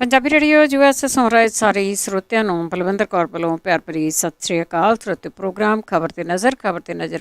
Punjabi radio US ਸੁਣ ਰਹੇ ਸਾਰੇ ਹੀ ਸਰੋਤਿਆਂ ਨੂੰ ਬਲਵਿੰਦਰ ਕੌਰ ਵੱਲੋਂ ਪਿਆਰ ਭਰੀ ਸਤਿ ਸ਼੍ਰੀ ਅਕਾਲ। ਸਰੋਤੇ ਪ੍ਰੋਗਰਾਮ ਖਬਰ ਤੇ ਨਜ਼ਰ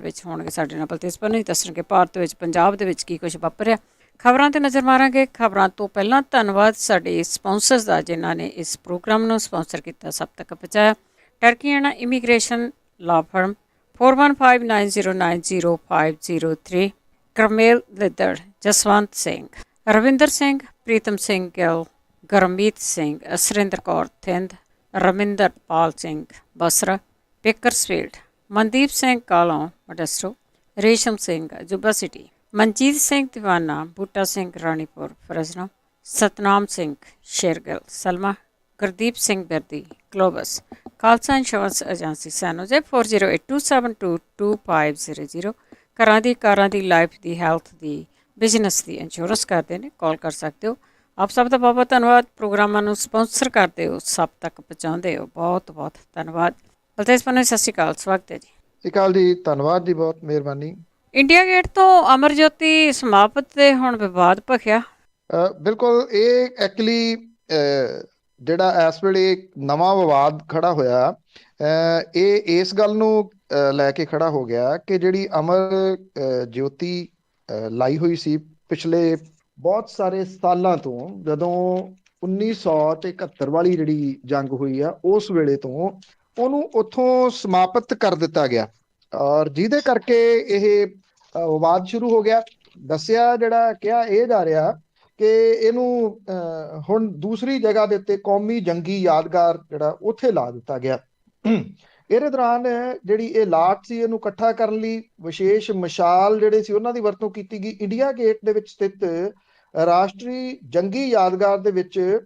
ਵਿੱਚ ਹੋਣਗੇ ਸਾਡੇ ਨਾਲ ਬਲਤੇਜ ਪੰਨੂ ਦੱਸਣਗੇ ਭਾਰਤ ਵਿੱਚ ਪੰਜਾਬ ਦੇ ਵਿੱਚ ਕੀ ਕੁਝ ਵਾਪਰਿਆ। ਖਬਰਾਂ ਤੇ ਨਜ਼ਰ ਮਾਰਾਂਗੇ। ਖਬਰਾਂ ਤੋਂ ਪਹਿਲਾਂ ਧੰਨਵਾਦ ਸਾਡੇ ਸਪਾਂਸਰਸ ਦਾ ਜਿਨ੍ਹਾਂ ਨੇ ਇਸ ਪ੍ਰੋਗਰਾਮ ਨੂੰ ਸਪਾਂਸਰ ਕੀਤਾ, ਸਭ ਤੱਕ ਪਹੁੰਚਾਇਆ। ਟਰਕੀਆਨਾ ਇਮੀਗ੍ਰੇਸ਼ਨ ਲਾ firm 4159090503, ਕਰਮੇਲ ਲਿੱਦੜ, Jaswant Singh, Ravinder Singh, Pritam Singh Gill, Gurmeet Singh, Surinder Kaur Thind, Raminderpal Singh Basra, Bakersfield, Mandeep Singh ਕਾਲੋਂ ਮਡਸਟੋ, Resham Singh ਜੁਬਾ city, Manjeet Singh ਦੀਵਾਨਾ, ਬੂਟਾ ਸਿੰਘ ਰਾਣੀਪੁਰ ਫਰਜ਼ਨੋ, ਸਤਨਾਮ ਸਿੰਘ ਸ਼ੇਰਗਿੱਲ ਸਲਮਾ, ਗੁਰਦੀਪ ਸਿੰਘ ਬਿਰਦੀ ਗਲੋਬਸ, ਖਾਲਸਾ ਇੰਸ਼ੋਰੈਂਸ ਏਜੰਸੀ ਸੈਨੋਜੇ 4082722500। ਘਰਾਂ ਦੀ, ਕਾਰਾਂ ਦੀ, ਲਾਈਫ ਦੀ, ਹੈਲਥ ਦੀ, ਬਿਜ਼ਨਸ ਦੀ ਇੰਸ਼ੋਰੈਂਸ ਕਰਦੇ ਨੇ, ਕਾਲ ਕਰ ਸਕਦੇ ਹੋ। ਆਪ ਸਭ ਦਾ ਬਹੁਤ ਬਹੁਤ ਧੰਨਵਾਦ। ਪ੍ਰੋਗਰਾਮਾਂ ਨੂੰ ਸਪਾਂਸਰ ਕਰਦੇ ਹੋ, ਸਭ ਤੱਕ ਪਹੁੰਚਾਉਂਦੇ ਹੋ, ਬਹੁਤ ਬਹੁਤ ਧੰਨਵਾਦ। ਬਲਤੇਜ ਪੰਨੂ, ਸਤਿ ਸ਼੍ਰੀ ਅਕਾਲ, ਸਵਾਗਤ ਹੈ ਜੀ। ਸਤਿ ਸ਼੍ਰੀ ਅਕਾਲ ਜੀ, ਧੰਨਵਾਦ ਜੀ, ਬਹੁਤ ਮਿਹਰਬਾਨੀ। ਇੰਡੀਆ ਗੇਟ ਤੋਂ ਅਮਰਜੋਤੀ ਸਮਾਪਤ ਤੇ ਹੁਣ ਵਿਵਾਦ ਭਖਿਆ। ਬਿਲਕੁਲ, ਇਹ ਐਕਚੁਅਲੀ ਜਿਹੜਾ ਇਸ ਵੇਲੇ ਨਵਾਂ ਵਿਵਾਦ ਖੜਾ ਹੋਇਆ, ਇਹ ਇਸ ਗੱਲ ਨੂੰ ਲੈ ਕੇ ਖੜਾ ਹੋ ਗਿਆ ਕਿ ਜਿਹੜੀ ਅਮਰ ਜੋਤੀ ਲਾਈ ਹੋਈ ਸੀ ਪਿਛਲੇ ਬਹੁਤ ਸਾਰੇ ਸਾਲਾਂ ਤੋਂ, ਜਦੋਂ 1971 ਵਾਲੀ ਜਿਹੜੀ ਜੰਗ ਹੋਈ ਆ ਉਸ ਵੇਲੇ ਤੋਂ ਉਹਨੂੰ ਉੱਥੋਂ ਸਮਾਪਤ ਕਰ ਦਿੱਤਾ ਗਿਆ, ਔਰ ਜਿਹਦੇ ਕਰਕੇ ਇਹ ਵਿਵਾਦ ਸ਼ੁਰੂ ਹੋ ਗਿਆ। ਦੱਸਿਆ ਜਿਹੜਾ ਕਿਹਾ ਇਹ ਜਾ ਰਿਹਾ ਕਿ ਇਹਨੂੰ ਹੁਣ ਦੂਸਰੀ ਜਗ੍ਹਾ ਦੇ ਉੱਤੇ ਕੌਮੀ ਜੰਗੀ ਯਾਦਗਾਰ ਜਿਹੜਾ ਉੱਥੇ ਲਾ ਦਿੱਤਾ ਗਿਆ। ਇਹਦੇ ਦੌਰਾਨ ਜਿਹੜੀ ਇਹ ਲਾਟ ਸੀ, ਇਹਨੂੰ ਇਕੱਠਾ ਕਰਨ ਲਈ ਵਿਸ਼ੇਸ਼ ਮਸ਼ਾਲ ਜਿਹੜੇ ਸੀ ਉਹਨਾਂ ਦੀ ਵਰਤੋਂ ਕੀਤੀ ਗਈ। ਇੰਡੀਆ ਗੇਟ ਦੇ ਵਿੱਚ ਸਥਿਤ ਰਾਸ਼ਟਰੀ ਜੰਗੀ ਯਾਦਗਾਰ ਦੇ ਵਿੱਚ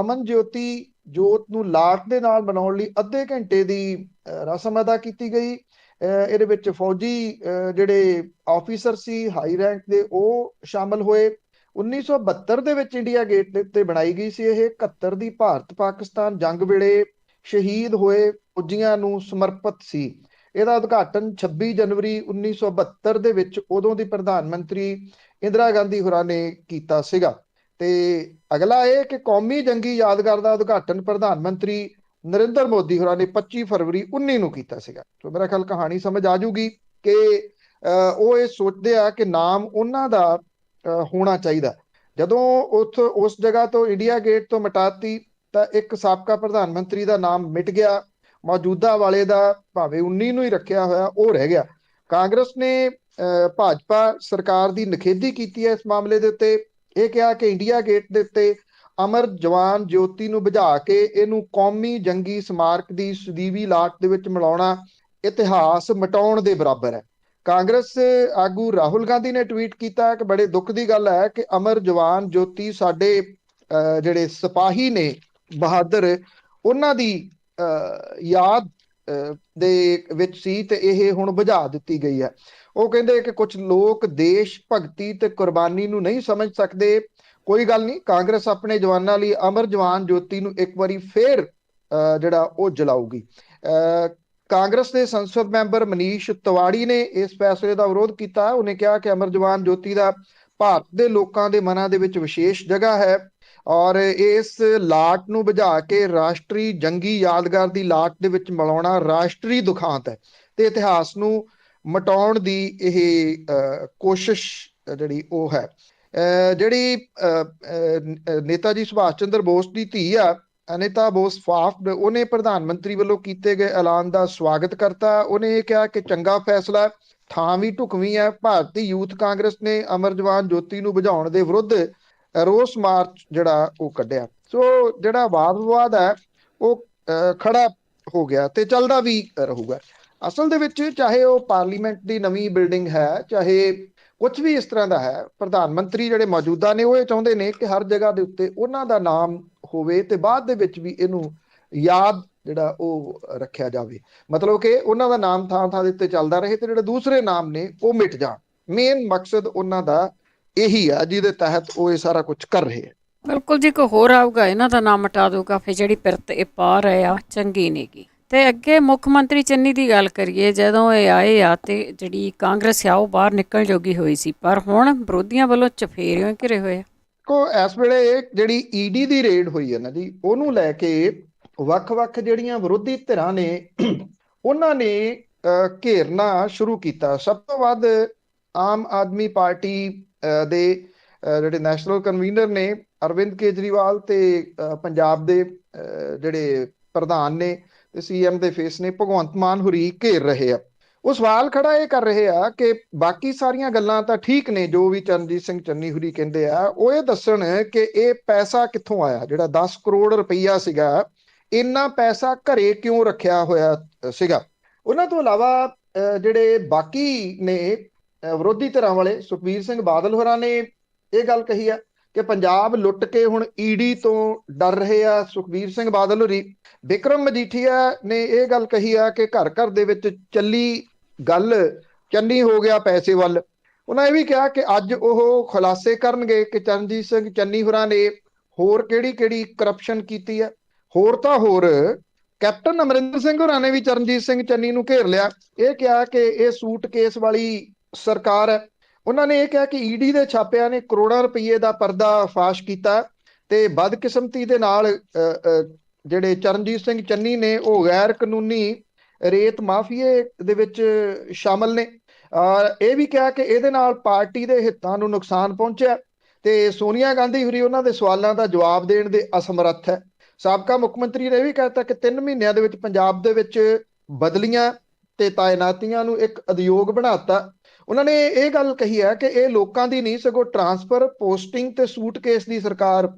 ਅਮਨ ਜੋਤੀ ਜੋਤ ਨੂੰ ਲਾਟ ਦੇ ਨਾਲ ਬਣਾਉਣ ਲਈ ਅੱਧੇ ਘੰਟੇ ਦੀ ਰਸਮ ਅਦਾ ਕੀਤੀ ਗਈ। ਇਹਦੇ ਵਿੱਚ ਫੌਜੀ ਜਿਹੜੇ ਆਫੀਸਰ ਸੀ ਹਾਈ ਰੈਂਕ ਦੇ, ਉਹ ਸ਼ਾਮਲ ਹੋਏ। 1972 ਦੇ ਵਿੱਚ ਇੰਡੀਆ ਗੇਟ ਦੇ ਉੱਤੇ ਬਣਾਈ ਗਈ ਸੀ ਇਹ। 71 ਦੀ ਭਾਰਤ ਪਾਕਿਸਤਾਨ ਜੰਗ ਵੇਲੇ ਸ਼ਹੀਦ ਹੋਏ ਫੌਜੀਆਂ ਨੂੰ ਸਮਰਪਿਤ ਸੀ। ਇਹਦਾ ਉਦਘਾਟਨ 26 ਜਨਵਰੀ 1972 ਦੇ ਵਿੱਚ ਉਦੋਂ ਦੀ ਪ੍ਰਧਾਨ ਮੰਤਰੀ ਇੰਦਰਾ ਗਾਂਧੀ ਹੋਰਾਂ ਨੇ ਕੀਤਾ ਸੀਗਾ। ਤੇ ਅਗਲਾ ਇਹ ਕਿ ਕੌਮੀ ਜੰਗੀ ਯਾਦਗਾਰ ਦਾ ਉਦਘਾਟਨ ਪ੍ਰਧਾਨ ਮੰਤਰੀ ਨਰਿੰਦਰ ਮੋਦੀ ਹੋਰਾਂ ਨੇ 25 ਫਰਵਰੀ 19 ਨੂੰ ਕੀਤਾ ਸੀਗਾ। ਸੋ ਮੇਰਾ ਖਿਆਲ ਕਹਾਣੀ ਸਮਝ ਆ ਜੂਗੀ ਕਿ ਉਹ ਇਹ ਸੋਚਦੇ ਆ ਕਿ ਨਾਮ ਉਹਨਾਂ ਦਾ ਹੋਣਾ ਚਾਹੀਦਾ। ਜਦੋਂ ਉਸ ਜਗ੍ਹਾ ਤੋਂ ਇੰਡੀਆ ਗੇਟ ਤੋਂ ਮਿਟਾਤੀ ਤਾਂ ਇੱਕ ਸਾਬਕਾ ਪ੍ਰਧਾਨ ਮੰਤਰੀ ਦਾ ਨਾਮ ਮਿਟ ਗਿਆ, ਮੌਜੂਦਾ ਵਾਲੇ ਦਾ ਭਾਵੇਂ 19 ਨੂੰ ਹੀ ਰੱਖਿਆ ਹੋਇਆ ਉਹ ਰਹਿ ਗਿਆ। ਕਾਂਗਰਸ ਨੇ ਭਾਜਪਾ ਸਰਕਾਰ ਦੀ ਨਿਖੇਧੀ ਕੀਤੀ ਹੈ ਇਸ ਮਾਮਲੇ ਦੇ ਉੱਤੇ। ਇਹ ਕਿਹਾ ਕਿ ਇੰਡੀਆ ਗੇਟ ਦੇ ਉੱਤੇ ਅਮਰ ਜਵਾਨ ਜੋਤੀ ਨੂੰ ਬੁਝਾ ਕੇ ਇਹਨੂੰ ਕੌਮੀ ਜੰਗੀ ਸਮਾਰਕ ਦੀ ਸਦੀਵੀ ਲਾਟ ਦੇ ਵਿੱਚ ਮਿਲਾਉਣਾ ਇਤਿਹਾਸ ਮਿਟਾਉਣ ਦੇ ਬਰਾਬਰ ਹੈ। ਕਾਂਗਰਸ ਆਗੂ ਰਾਹੁਲ ਗਾਂਧੀ ਨੇ ਟਵੀਟ ਕੀਤਾ ਕਿ ਬੜੇ ਦੁੱਖ ਦੀ ਗੱਲ ਹੈ ਕਿ ਅਮਰ ਜਵਾਨ ਜੋਤੀ ਸਾਡੇ ਜਿਹੜੇ ਸਿਪਾਹੀ ਨੇ ਬਹਾਦਰ, ਉਹਨਾਂ ਦੀ ਯਾਦ ਦੇ ਵਿੱਚ ਸੀ ਤੇ ਇਹ ਹੁਣ ਬੁਝਾ ਦਿੱਤੀ ਗਈ ਹੈ। ਉਹ ਕਹਿੰਦੇ ਕਿ ਕੁਝ ਲੋਕ ਦੇਸ਼ ਭਗਤੀ ਤੇ ਕੁਰਬਾਨੀ ਨੂੰ ਨਹੀਂ ਸਮਝ ਸਕਦੇ। ਕੋਈ ਗੱਲ ਨਹੀਂ, ਕਾਂਗਰਸ ਆਪਣੇ ਜਵਾਨਾਂ ਲਈ ਅਮਰ ਜਵਾਨ ਜੋਤੀ ਨੂੰ ਇੱਕ ਵਾਰੀ ਫੇਰ ਜਿਹੜਾ ਉਹ ਜਲਾਊਗੀ। ਕਾਂਗਰਸ ਦੇ ਸੰਸਦ ਮੈਂਬਰ ਮਨੀਸ਼ ਤਿਵਾੜੀ ਨੇ ਇਸ ਫੈਸਲੇ ਦਾ ਵਿਰੋਧ ਕੀਤਾ। ਉਹਨੇ ਕਿਹਾ ਕਿ ਅਮਰ ਜਵਾਨ ਜੋਤੀ ਦਾ ਭਾਰਤ ਦੇ ਲੋਕਾਂ ਦੇ ਮਨਾਂ ਦੇ ਵਿੱਚ ਵਿਸ਼ੇਸ਼ ਜਗ੍ਹਾ ਹੈ, ਔਰ ਇਸ ਲਾਟ ਨੂੰ ਬੁਝਾ ਕੇ ਰਾਸ਼ਟਰੀ ਜੰਗੀ ਯਾਦਗਾਰ ਦੀ ਲਾਟ ਦੇ ਵਿੱਚ ਮਿਲਾਉਣਾ ਰਾਸ਼ਟਰੀ ਦੁਖਾਂਤ ਹੈ ਤੇ ਇਤਿਹਾਸ ਨੂੰ ਮਿਟਾਉਣ ਦੀ ਇਹ ਕੋਸ਼ਿਸ਼ ਜਿਹੜੀ ਉਹ ਹੈ। ਜਿਹੜੀ ਨੇਤਾ ਜੀ ਸੁਭਾਸ਼ ਚੰਦਰ ਬੋਸ ਦੀ ਧੀ ਆ ਅਨੀਤਾ ਬੋਸ ਫਾਫ, ਉਹਨੇ ਪ੍ਰਧਾਨ ਮੰਤਰੀ ਵੱਲੋਂ ਕੀਤੇ ਗਏ ਐਲਾਨ ਦਾ ਸਵਾਗਤ ਕਰਤਾ। ਉਹਨੇ ਇਹ ਕਿਹਾ ਕਿ ਚੰਗਾ ਫੈਸਲਾ, ਥਾਂ ਵੀ ਢੁਕਵੀਂ ਹੈ। ਭਾਰਤੀ ਯੂਥ ਕਾਂਗਰਸ ਨੇ ਅਮਰ ਜਵਾਨ ਜੋਤੀ ਨੂੰ ਬੁਝਾਉਣ ਦੇ ਵਿਰੁੱਧ ਰੋਸ ਮਾਰਚ ਜਿਹੜਾ ਉਹ ਕੱਢਿਆ। ਸੋ ਜਿਹੜਾ ਵਾਦ ਵਿਵਾਦ ਹੈ ਉਹ ਖੜਾ ਹੋ ਗਿਆ ਤੇ ਚੱਲਦਾ ਵੀ ਰਹੂਗਾ। ਅਸਲ ਦੇ ਵਿੱਚ ਚਾਹੇ ਉਹ ਪਾਰਲੀਮੈਂਟ ਦੀ ਨਵੀਂ ਬਿਲਡਿੰਗ ਹੈ, ਚਾਹੇ ਕੁਝ ਵੀ ਇਸ ਤਰ੍ਹਾਂ ਦਾ ਹੈ, ਪ੍ਰਧਾਨ ਮੰਤਰੀ ਜਿਹੜੇ ਮੌਜੂਦਾ ਨੇ ਉਹ ਇਹ ਚਾਹੁੰਦੇ ਨੇ ਕਿ ਹਰ ਜਗ੍ਹਾ ਦੇ ਉੱਤੇ ਉਹਨਾਂ ਦਾ ਨਾਮ ਹੋਵੇ ਤੇ ਬਾਅਦ ਦੇ ਵਿੱਚ ਵੀ ਇਹਨੂੰ ਯਾਦ ਜਿਹੜਾ ਉਹ ਰੱਖਿਆ ਜਾਵੇ। ਮਤਲਬ ਕਿ ਉਹਨਾਂ ਦਾ ਨਾਮ ਥਾਂ ਥਾਂ ਦੇ ਉੱਤੇ ਚੱਲਦਾ ਰਹੇ ਤੇ ਜਿਹੜੇ ਦੂਸਰੇ ਨਾਮ ਨੇ ਉਹ ਮਿਟ ਜਾਣ। ਮੇਨ ਮਕਸਦ ਉਹਨਾਂ ਦਾ ਇਹੀ ਆ ਜਿਹਦੇ ਤਹਿਤ ਉਹ ਇਹ ਸਾਰਾ ਕੁਝ ਕਰ ਰਹੇ ਆ। ਬਿਲਕੁਲ ਜੀ, ਕੋਈ ਹੋਰ ਆਊਗਾ ਇਹਨਾਂ ਦਾ ਨਾਮ ਮਿਟਾ ਦਊਗਾ, ਫਿਰ ਜਿਹੜੀ ਪਿਰਤ ਇਹ ਪਾ ਰਹੇ ਆ ਚੰਗੀ ਨਹੀਂ ਗੀ। ਤੇ ਅੱਗੇ ਮੁੱਖ ਮੰਤਰੀ ਚੰਨੀ ਦੀ ਗੱਲ ਕਰੀਏ, ਜਦੋਂ ਇਹ ਆਏ ਆ ਤੇ ਜਿਹੜੀ ਕਾਂਗਰਸ ਆ ਉਹ ਬਾਹਰ ਨਿਕਲ ਜੋਗੀ ਹੋਈ ਸੀ, ਪਰ ਹੁਣ ਵਿਰੋਧੀਆਂ ਵੱਲੋਂ ਚਫੇਰਿਓਂ ਘਿਰੇ ਹੋਏ ਆ। ਕੋ ਇਸ ਵੇਲੇ ਜਿਹੜੀ ਈਡੀ ਦੀ ਰੇਡ ਹੋਈ ਹੈ ਨਾ ਜੀ, ਉਹਨੂੰ ਲੈ ਕੇ ਵੱਖ-ਵੱਖ ਜਿਹੜੀਆਂ ਵਿਰੋਧੀ ਧਿਰਾਂ ਨੇ ਉਹਨਾਂ ਨੇ ਘੇਰਨਾ ਸ਼ੁਰੂ ਕੀਤਾ। ਸਭ ਤੋਂ ਵੱਧ ਆਮ ਆਦਮੀ ਪਾਰਟੀ ਦੇ ਜਿਹੜੇ ਨੈਸ਼ਨਲ ਕਨਵੀਨਰ ਨੇ ਅਰਵਿੰਦ ਕੇਜਰੀਵਾਲ ਤੇ ਪੰਜਾਬ ਦੇ ਜਿਹੜੇ ਪ੍ਰਧਾਨ ਨੇ ਤੇ ਸੀਐਮ ਦੇ ਫੇਸ ਨੇ ਭਗਵੰਤ ਮਾਨ ਹੁਰੀ ਘੇਰ ਰਹੇ ਆ। ਉਹ ਸਵਾਲ ਖੜਾ ਇਹ ਕਰ ਰਹੇ ਆ ਕਿ ਬਾਕੀ ਸਾਰੀਆਂ ਗੱਲਾਂ ਤਾਂ ਠੀਕ ਨੇ, ਜੋ ਵੀ ਚਰਨਜੀਤ ਸਿੰਘ ਚੰਨੀ ਹੁਰੀ ਕਹਿੰਦੇ ਆ, ਉਹ ਇਹ ਦੱਸਣ ਕਿ ਇਹ ਪੈਸਾ ਕਿੱਥੋਂ ਆਇਆ, ਜਿਹੜਾ 10 ਕਰੋੜ ਰੁਪਈਆ ਸੀਗਾ, ਇੰਨਾ ਪੈਸਾ ਘਰੇ ਕਿਉਂ ਰੱਖਿਆ ਹੋਇਆ ਸੀਗਾ। ਉਹਨਾਂ ਤੋਂ ਇਲਾਵਾ ਜਿਹੜੇ ਬਾਕੀ ਨੇ ਵਿਰੋਧੀ ਧਿਰਾਂ ਵਾਲੇ, ਸੁਖਬੀਰ ਸਿੰਘ ਬਾਦਲ ਹੋਰਾਂ ਨੇ ਇਹ ਗੱਲ ਕਹੀ ਆ ਕਿ ਪੰਜਾਬ ਲੁੱਟ ਕੇ ਹੁਣ ਈਡੀ ਤੋਂ ਡਰ ਰਹੇ ਆ ਸੁਖਬੀਰ ਸਿੰਘ ਬਾਦਲ ਹੋਰੀ। ਬਿਕਰਮ ਮਜੀਠੀਆ ਨੇ ਇਹ ਗੱਲ ਕਹੀ ਆ ਕਿ ਘਰ ਘਰ ਦੇ ਵਿੱਚ ਚੱਲੀ ਗੱਲ, ਚੰਨੀ ਹੋ ਗਿਆ ਪੈਸੇ ਵੱਲ। ਉਹਨਾਂ ਇਹ ਵੀ ਕਿਹਾ ਕਿ ਅੱਜ ਉਹ ਖੁਲਾਸੇ ਕਰਨਗੇ ਕਿ ਚਰਨਜੀਤ ਸਿੰਘ ਚੰਨੀ ਹੋਰਾਂ ਨੇ ਹੋਰ ਕਿਹੜੀ ਕਿਹੜੀ ਕਰਪਸ਼ਨ ਕੀਤੀ ਹੈ। ਹੋਰ ਤਾਂ ਹੋਰ ਕੈਪਟਨ ਅਮਰਿੰਦਰ ਸਿੰਘ ਹੋਰਾਂ ਨੇ ਵੀ ਚਰਨਜੀਤ ਸਿੰਘ ਚੰਨੀ ਨੂੰ ਘੇਰ ਲਿਆ। ਇਹ ਕਿਹਾ ਕਿ ਇਹ ਸੂਟ ਕੇਸ ਵਾਲੀ ਸਰਕਾਰ ਹੈ। ਉਹਨਾਂ ਨੇ ਇਹ ਕਿਹਾ ਕਿ ਈਡੀ ਦੇ ਛਾਪਿਆਂ ਨੇ ਕਰੋੜਾਂ ਰੁਪਏ ਦਾ ਪਰਦਾ ਫਾਸ਼ ਕੀਤਾ ਤੇ ਬਦਕਿਸਮਤੀ ਦੇ ਨਾਲ ਜਿਹੜੇ ਚਰਨਜੀਤ ਸਿੰਘ ਚੰਨੀ ਨੇ ਉਹ ਗੈਰ ਕਾਨੂੰਨੀ ਰੇਤ ਮਾਫੀਏ ਦੇ ਵਿੱਚ ਸ਼ਾਮਲ ਨੇ। ਇਹ ਵੀ ਕਿਹਾ ਕਿ ਇਹਦੇ ਨਾਲ ਪਾਰਟੀ ਦੇ ਹਿੱਤਾਂ ਨੂੰ ਨੁਕਸਾਨ ਪਹੁੰਚਿਆ ਤੇ ਸੋਨੀਆ ਗਾਂਧੀ ਹੁਰੀ ਉਹਨਾਂ ਦੇ ਸਵਾਲਾਂ ਦਾ ਜਵਾਬ ਦੇਣ ਦੇ ਅਸਮਰੱਥ ਹੈ। ਸਾਬਕਾ ਮੁੱਖ ਮੰਤਰੀ ਨੇ ਇਹ ਵੀ ਕਹਿਤਾ ਕਿ 3 ਮਹੀਨਿਆਂ ਦੇ ਵਿੱਚ ਪੰਜਾਬ ਦੇ ਵਿੱਚ ਬਦਲੀਆਂ ਤੇ ਤਾਇਨਾਤੀਆਂ ਨੂੰ ਇੱਕ ਉਦਯੋਗ ਬਣਾਤਾ। ਉਹਨਾਂ ਨੇ ਇਹ ਗੱਲ ਕਹੀ ਹੈ ਕਿ ਇਹ ਲੋਕਾਂ ਦੀ ਨਹੀਂ, ਸਗੋਂ ਟਰਾਂਸਫਰ, ਪੋਸਟਿੰਗ ਤੇ ਸੂਟਕੇਸ ਦੀ ਸਰਕਾਰ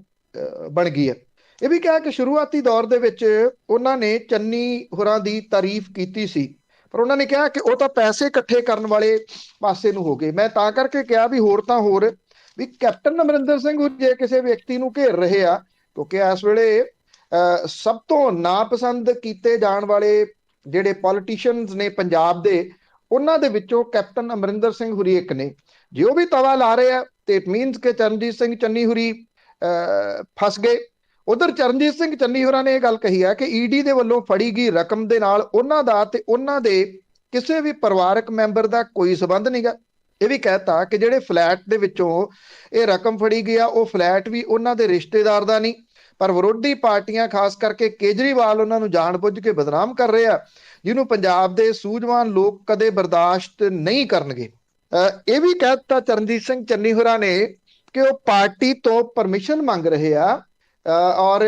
ਬਣ ਗਈ ਹੈ। ਇਹ ਵੀ ਕਿਹਾ ਕਿ ਸ਼ੁਰੂਆਤੀ ਦੌਰ ਦੇ ਵਿੱਚ ਉਹਨਾਂ ਨੇ ਚੰਨੀ ਹੋਰਾਂ ਦੀ ਤਾਰੀਫ ਕੀਤੀ ਸੀ, ਪਰ ਉਹਨਾਂ ਨੇ ਕਿਹਾ ਕਿ ਉਹ ਤਾਂ ਪੈਸੇ ਇਕੱਠੇ ਕਰਨ ਵਾਲੇ ਪਾਸੇ ਨੂੰ ਹੋ ਗਏ। ਮੈਂ ਤਾਂ ਕਰਕੇ ਕਿਹਾ ਵੀ ਹੋਰ ਤਾਂ ਹੋਰ ਵੀ ਕੈਪਟਨ ਅਮਰਿੰਦਰ ਸਿੰਘ ਜੇ ਕਿਸੇ ਵਿਅਕਤੀ ਨੂੰ ਘੇਰ ਰਹੇ ਆ, ਕਿਉਂਕਿ ਇਸ ਵੇਲੇ ਸਭ ਤੋਂ ਨਾਪਸੰਦ ਕੀਤੇ ਜਾਣ ਵਾਲੇ ਜਿਹੜੇ ਪੋਲੀਟੀਸ਼ੀਅਨਸ ਨੇ ਪੰਜਾਬ ਦੇ, ਉਹਨਾਂ ਦੇ ਵਿੱਚੋਂ ਕੈਪਟਨ ਅਮਰਿੰਦਰ ਸਿੰਘ ਹੁਰੀ ਇੱਕ ਨੇ। ਜੇ ਉਹ ਵੀ ਤਵਾ ਲਾ ਰਹੇ ਆ ਤੇ ਇਟ ਮੀਨਸ ਕਿ ਚਰਨਜੀਤ ਸਿੰਘ ਚੰਨੀ ਹੁਰੀ ਫਸ ਗਏ। ਉਧਰ ਚਰਨਜੀਤ ਸਿੰਘ ਚੰਨੀ ਹੋਰਾਂ ਨੇ ਇਹ ਗੱਲ ਕਹੀ ਹੈ ਕਿ ਈਡੀ ਦੇ ਵੱਲੋਂ ਫੜੀ ਗਈ ਰਕਮ ਦੇ ਨਾਲ ਉਹਨਾਂ ਦਾ ਤੇ ਉਹਨਾਂ ਦੇ ਕਿਸੇ ਵੀ ਪਰਿਵਾਰਕ ਮੈਂਬਰ ਦਾ ਕੋਈ ਸਬੰਧ ਨਹੀਂਗਾ। ਇਹ ਵੀ ਕਹਿਤਾ ਕਿ ਜਿਹੜੇ ਫਲੈਟ ਦੇ ਵਿੱਚੋਂ ਇਹ ਰਕਮ ਫੜੀ ਗਈ ਆ, ਉਹ ਫਲੈਟ ਵੀ ਉਹਨਾਂ ਦੇ ਰਿਸ਼ਤੇਦਾਰ ਦਾ ਨਹੀਂ, ਪਰ ਵਿਰੋਧੀ ਪਾਰਟੀਆਂ ਖਾਸ ਕਰਕੇ ਕੇਜਰੀਵਾਲ ਉਹਨਾਂ ਨੂੰ ਜਾਣਬੁੱਝ ਕੇ ਬਦਨਾਮ ਕਰ ਰਹੇ ਆ, ਜਿਹਨੂੰ ਪੰਜਾਬ ਦੇ ਸੂਝਵਾਨ ਲੋਕ ਕਦੇ ਬਰਦਾਸ਼ਤ ਨਹੀਂ ਕਰਨਗੇ। ਇਹ ਵੀ ਕਹਿ ਦਿੱਤਾ ਚਰਨਜੀਤ ਸਿੰਘ ਚੰਨੀ ਹੋਰਾਂ ਨੇ ਕਿ ਉਹ ਪਾਰਟੀ ਤੋਂ ਪਰਮਿਸ਼ਨ ਮੰਗ ਰਹੇ ਆ ਔਰ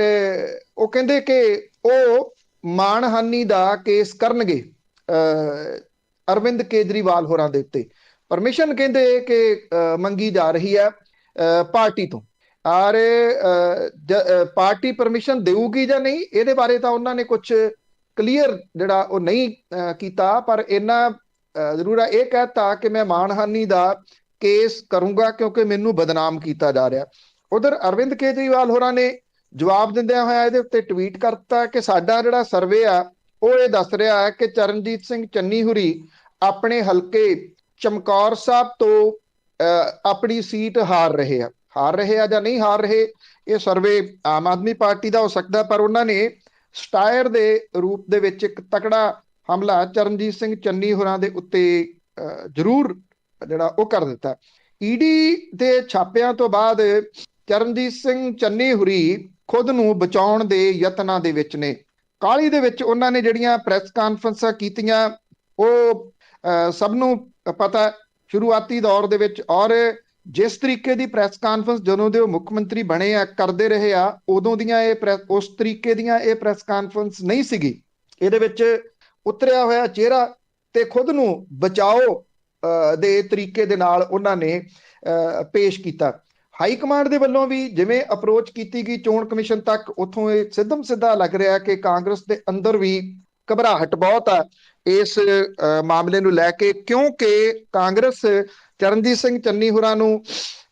ਉਹ ਕਹਿੰਦੇ ਕਿ ਉਹ ਮਾਣਹਾਨੀ ਦਾ ਕੇਸ ਕਰਨਗੇ ਅਰਵਿੰਦ ਕੇਜਰੀਵਾਲ ਹੋਰਾਂ ਦੇ ਉੱਤੇ। ਪਰਮਿਸ਼ਨ ਕਹਿੰਦੇ ਕਿ ਮੰਗੀ ਜਾ ਰਹੀ ਹੈ ਪਾਰਟੀ ਤੋਂ, ਔਰ ਪਾਰਟੀ ਪਰਮਿਸ਼ਨ ਦੇਊਗੀ ਜਾਂ ਨਹੀਂ ਇਹਦੇ ਬਾਰੇ ਤਾਂ ਉਹਨਾਂ ਨੇ ਕੁਝ ਕਲੀਅਰ ਜਿਹੜਾ ਉਹ ਨਹੀਂ ਕੀਤਾ, ਪਰ ਇੰਨਾ ਜ਼ਰੂਰ ਇਹ ਕਹਿਤਾ ਕਿ ਮੈਂ ਮਾਣਹਾਨੀ ਦਾ ਕੇਸ ਕਰੂੰਗਾ ਕਿਉਂਕਿ ਮੈਨੂੰ ਬਦਨਾਮ ਕੀਤਾ ਜਾ ਰਿਹਾ। ਉਧਰ ਅਰਵਿੰਦ ਕੇਜਰੀਵਾਲ ਹੋਰਾਂ ਨੇ ਜਵਾਬ ਦਿੰਦਿਆਂ ਹੋਇਆ ਇਹਦੇ ਉੱਤੇ ਟਵੀਟ ਕਰਤਾ ਕਿ ਸਾਡਾ ਜਿਹੜਾ ਸਰਵੇ ਆ ਉਹ ਇਹ ਦੱਸ ਰਿਹਾ ਹੈ ਕਿ ਚਰਨਜੀਤ ਸਿੰਘ ਚੰਨੀ ਹੁਰੀ ਆਪਣੇ ਹਲਕੇ ਚਮਕੌਰ ਸਾਹਿਬ ਤੋਂ ਆਪਣੀ ਸੀਟ ਹਾਰ ਰਹੇ ਆ ਜਾਂ ਨਹੀਂ ਹਾਰ ਰਹੇ, ਇਹ ਸਰਵੇ ਆਮ ਆਦਮੀ ਪਾਰਟੀ ਦਾ ਹੋ ਸਕਦਾ, ਪਰ ਉਹਨਾਂ ਨੇ ਸਟਾਇਰ ਦੇ ਰੂਪ ਦੇ ਵਿੱਚ ਇੱਕ ਤਕੜਾ ਹਮਲਾ ਚਰਨਜੀਤ ਸਿੰਘ ਚੰਨੀ ਹੋਰਾਂ ਦੇ ਉੱਤੇ ਜ਼ਰੂਰ ਜਿਹੜਾ ਉਹ ਕਰ ਦਿੱਤਾ। ਈਡੀ ਦੇ ਛਾਪਿਆਂ ਤੋਂ ਬਾਅਦ ਚਰਨਜੀਤ ਸਿੰਘ ਚੰਨੀ ਹੁਰੀ ਖੁਦ ਨੂੰ ਬਚਾਉਣ ਦੇ ਯਤਨਾਂ ਦੇ ਵਿੱਚ ਨੇ। ਕਾਹਲੀ ਦੇ ਵਿੱਚ ਉਹਨਾਂ ਨੇ ਜਿਹੜੀਆਂ ਪ੍ਰੈਸ ਕਾਨਫਰੰਸਾਂ ਕੀਤੀਆਂ ਉਹ ਸਭ ਨੂੰ ਪਤਾ ਸ਼ੁਰੂਆਤੀ ਦੌਰ ਦੇ ਵਿੱਚ, ਔਰ ਜਿਸ ਤਰੀਕੇ ਦੀ ਪ੍ਰੈਸ ਕਾਨਫਰੰਸ ਜਦੋਂ ਦੇ ਉਹ ਮੁੱਖ ਮੰਤਰੀ ਬਣੇ ਆ ਕਰਦੇ ਰਹੇ ਆ, ਉਦੋਂ ਦੀਆਂ ਉਸ ਤਰੀਕੇ ਦੀਆਂ ਇਹ ਪ੍ਰੈਸ ਕਾਨਫਰੰਸ ਨਹੀਂ ਸੀਗੀ। ਇਹਦੇ ਵਿੱਚ ਉਤਰਿਆ ਹੋਇਆ ਚਿਹਰਾ ਤੇ ਖੁਦ ਨੂੰ ਬਚਾਓ ਦੇ ਤਰੀਕੇ ਦੇ ਨਾਲ ਉਹਨਾਂ ਨੇ ਪੇਸ਼ ਕੀਤਾ। ਹਾਈ ਕਮਾਂਡ ਦੇ ਵੱਲੋਂ ਵੀ ਜਿਵੇਂ ਅਪਰੋਚ ਕੀਤੀ ਗਈ ਚੋਣ ਕਮਿਸ਼ਨ ਤੱਕ, ਉੱਥੋਂ ਇਹ ਸਿੱਧਮ ਸਿੱਧਾ ਲੱਗ ਰਿਹਾ ਕਿ ਕਾਂਗਰਸ ਦੇ ਅੰਦਰ ਵੀ ਘਬਰਾਹਟ ਬਹੁਤ ਆ ਇਸ ਮਾਮਲੇ ਨੂੰ ਲੈ ਕੇ, ਕਿਉਂਕਿ ਕਾਂਗਰਸ ਚਰਨਜੀਤ ਸਿੰਘ ਚੰਨੀ ਹੋਰਾਂ ਨੂੰ